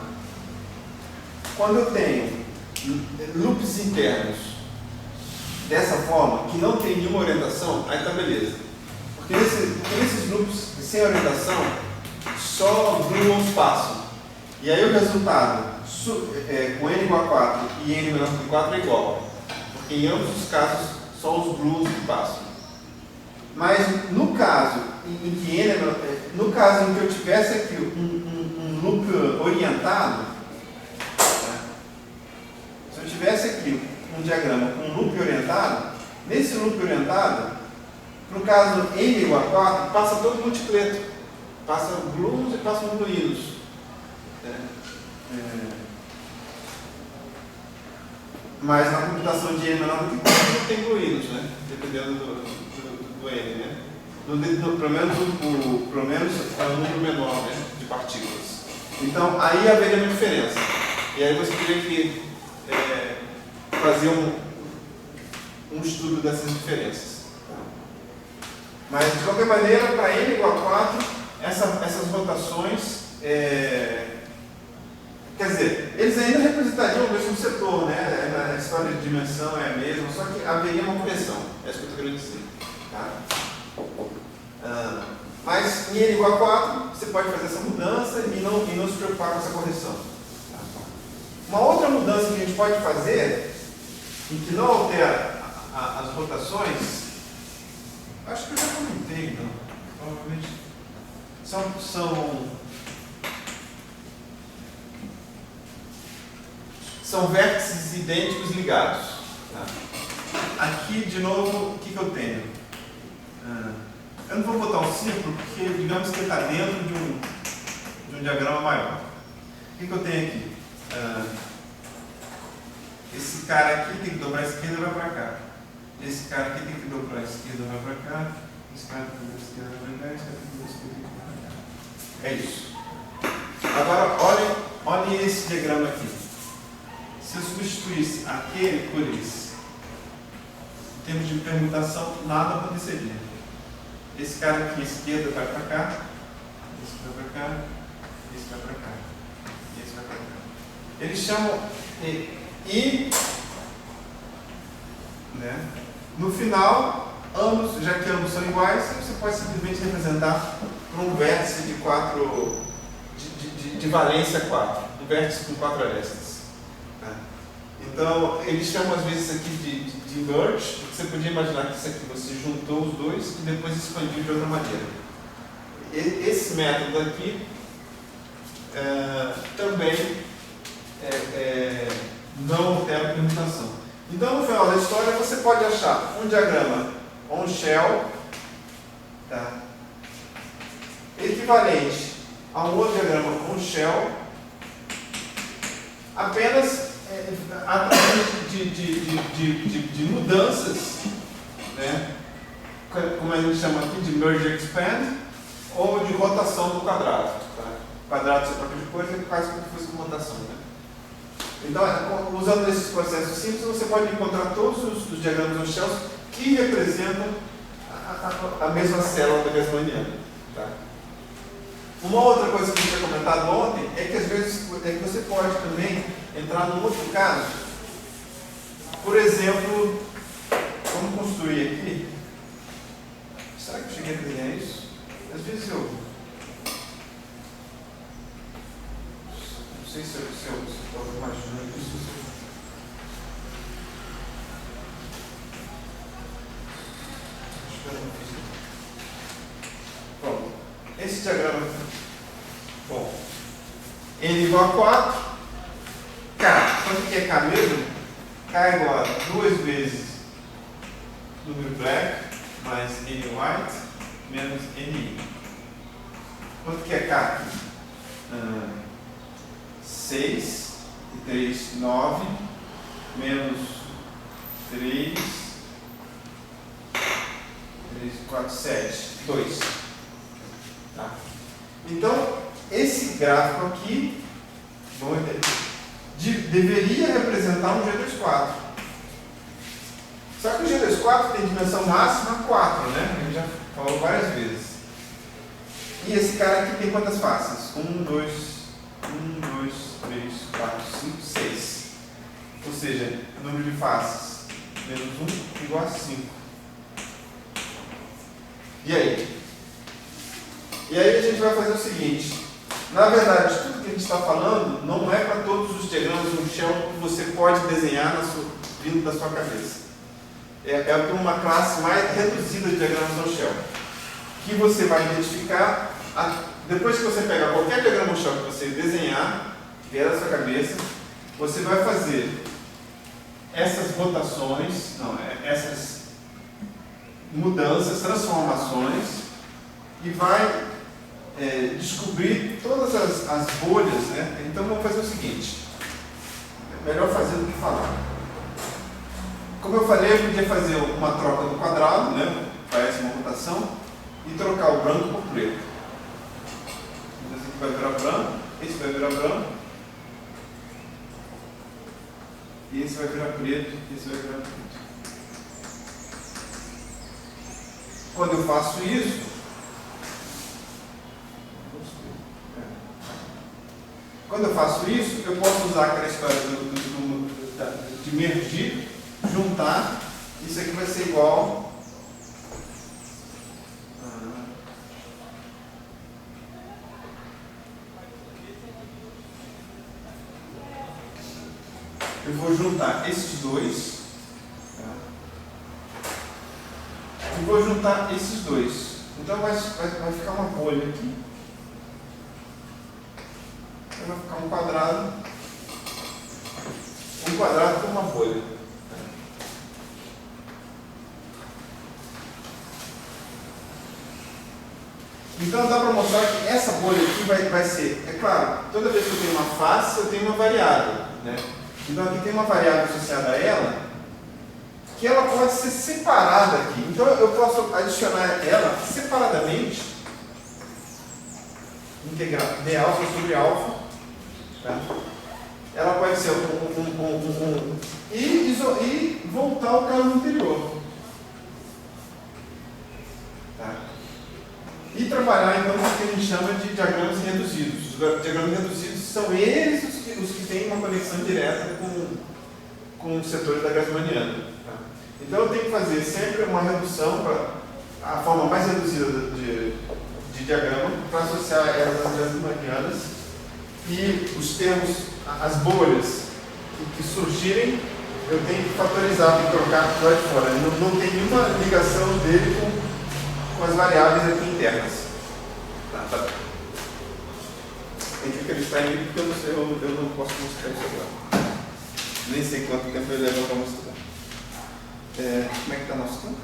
quando eu tenho loops internos dessa forma, que não tem nenhuma orientação, aí tá beleza. Porque nesses loops sem orientação, só gluons passam. E aí o resultado, com n igual a 4 e n menor do que 4 é igual. Porque em ambos os casos, só os gluons que passam. Mas no caso em que eu tivesse aqui um loop orientado, né? Se eu tivesse aqui um diagrama com um loop orientado, nesse loop orientado, no caso n igual a 4, passa todo multipleto. Passa gluons e passam gluínos. Mas na computação de n menor do que 4 não tem gluínos, né? Dependendo do n, né? Pelo menos é um número menor, né, de partículas. Então, aí haveria uma diferença. E aí você teria que fazer um estudo dessas diferenças. Mas, de qualquer maneira, para n igual a 4, essas rotações, quer dizer, eles ainda representariam o mesmo setor, né? A história de dimensão é a mesma, só que haveria uma correção. É isso que eu estou querendo dizer. Tá? Mas em n igual a 4, você pode fazer essa mudança e não se preocupar com essa correção. Tá? Uma outra mudança que a gente pode fazer, e que não altera as rotações, acho que eu já comentei, então. Provavelmente são vértices idênticos ligados. Tá? Aqui, de novo, o que eu tenho? Eu não vou botar um círculo, porque digamos que ele está dentro de um diagrama maior. O que eu tenho aqui? Esse cara aqui tem que dobrar a esquerda e vai para cá. Esse cara aqui tem que dobrar a esquerda e vai para cá. Esse cara tem que dobrar a esquerda e vai para cá. Esse cara tem que dobrar a esquerda e vai para cá. É isso. Agora, olhem esse diagrama aqui. Se eu substituísse aquele por esse, em termos de permutação, nada aconteceria. Esse cara aqui à esquerda vai para cá, esse vai para cá, esse vai para cá, e esse vai para cá. Eles chamam né? No final, ambos, já que ambos são iguais, você pode simplesmente representar por um vértice de 4, de valência 4, um vértice com 4 arestas. Né? Então, eles chamam às vezes isso aqui de merge, porque você podia imaginar que isso aqui você juntou os dois e depois expandiu de outra maneira. Esse método aqui também não altera a permutação. Então, no final da história, você pode achar um diagrama on-shell, tá, equivalente a um outro diagrama on-shell, apenas através de mudanças, né, como a gente chama aqui de merge expand, ou de rotação do quadrado. Tá? O quadrado você troca de coisa e faz como se fosse uma rotação. Né? Então, usando esses processos simples, você pode encontrar todos os diagramas on-shells que representam a mesma célula da Gasmaniana. Tá? Uma outra coisa que eu tinha comentado ontem é que às vezes você pode também entrar num outro caso. Por exemplo, vamos construir aqui. Será que eu cheguei a desenhar isso? Às vezes eu não sei se eu estou imaginando isso. Acho que eu não fiz. Bom, esse diagrama aqui. Bom, N igual a 4. K. Quanto que é K mesmo? K é igual a 2 vezes número black mais N white menos N. Quanto que é K aqui? 6 e 3, 9 menos 3, 4, 7, 2. Tá? Então, esse gráfico aqui deveria representar um G24. Só que o G24 tem dimensão máxima 4, né? A gente já falou várias vezes. E esse cara aqui tem quantas faces? 1, 2, 3, 4, 5, 6. Ou seja, o número de faces menos 1 igual a 5. E aí? E aí a gente vai fazer o seguinte. Na verdade, tudo que a gente está falando não é para todos os diagramas no shell que você pode desenhar vindo da sua cabeça. É para uma classe mais reduzida de diagramas no shell, que você vai identificar, depois que você pegar qualquer diagrama no shell que você desenhar, que vier da sua cabeça, você vai fazer essas rotações, essas mudanças, transformações, e vai descobrir todas as bolhas, né? Então vamos fazer o seguinte, é melhor fazer do que falar. Como eu falei, eu podia fazer uma troca do quadrado, né? Parece uma rotação, e trocar o branco por preto. Então, esse aqui vai virar branco, esse vai virar branco, e esse vai virar preto, e esse vai virar preto. Quando eu faço isso, eu posso usar aquela história de mergir, juntar, isso aqui vai ser igual eu vou juntar esses dois, tá? E vou juntar esses dois. Então vai ficar uma bolha aqui. Vai ficar um quadrado com uma bolha. Então dá para mostrar que essa bolha aqui vai ser, é claro, toda vez que eu tenho uma face, eu tenho uma variável, né? Então aqui tem uma variável associada a ela, que ela pode ser separada aqui. Então eu posso adicionar ela separadamente, integrar d alfa sobre alfa, tá? Ela pode ser e voltar ao caso anterior. Tá? E trabalhar então com o que a gente chama de diagramas reduzidos. Os diagramas reduzidos são eles os que têm uma conexão direta com os setores da Grassmanniana. Tá? Então eu tenho que fazer sempre uma redução para a forma mais reduzida de diagrama para associar elas às Grassmannianas e os termos, as bolhas que surgirem, eu tenho que fatorizar para trocar lá de fora. Não tem nenhuma ligação dele com as variáveis aqui internas. Tá. Tem que acreditar em mim porque eu não sei, eu não posso mostrar isso agora. Nem sei quanto tempo eu levo para mostrar. Como é que está nosso tempo?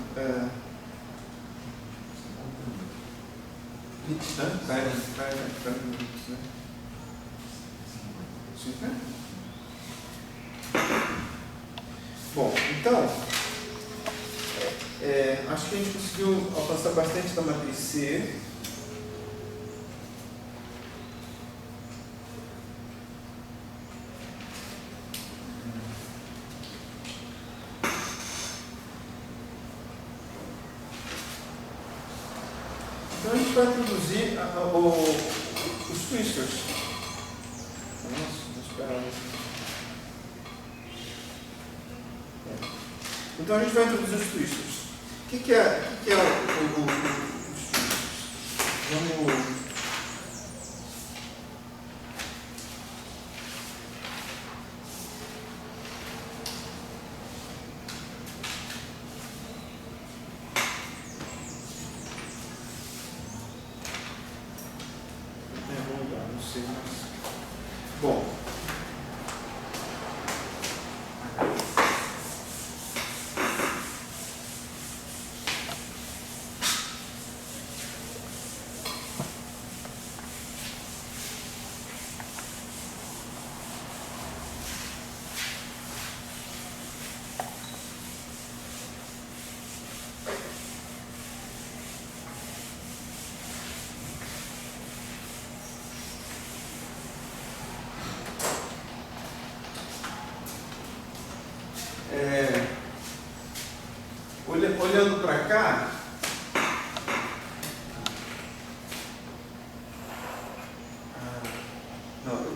20, né? 40 minutos, né? 50? Bom, então, acho que a gente conseguiu alcançar bastante da matriz C. Então a gente vai introduzir os twisters. Nossa, vou esperar. Então a gente vai introduzir os twisters. O que é os twisters? Vamos. Não sei mais. Bom. Olhando para cá,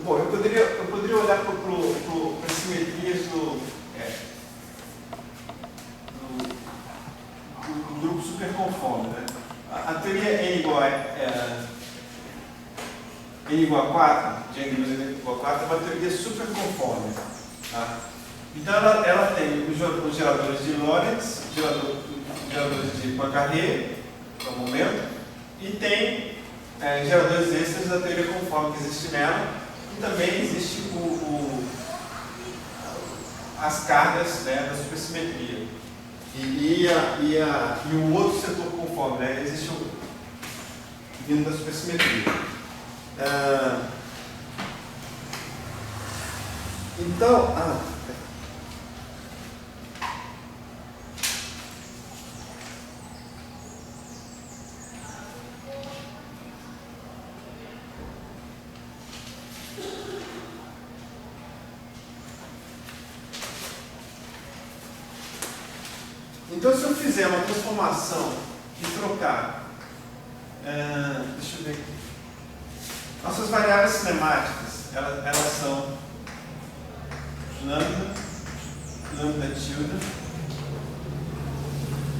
bom, eu poderia olhar para as simetrias do grupo superconforme, né? A teoria N igual a 4, de N mais N igual a 4, é uma teoria superconforme. Tá? Então ela tem os geradores de Lorentz, geradores de Poincaré, no momento, e tem geradores extras da teoria conforme que existe nela, e também existe as cargas, né, da supersimetria. E o outro setor conforme, né, existe vindo da supersimetria. Então, então, se eu fizer uma transformação e trocar, deixa eu ver aqui, nossas variáveis cinemáticas, elas são lambda tilde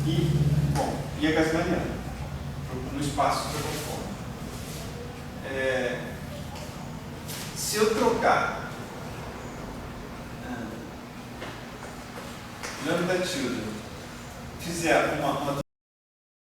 e a Grassmanniana, no espaço superconforme. Se eu trocar lambda tilde, fizer uma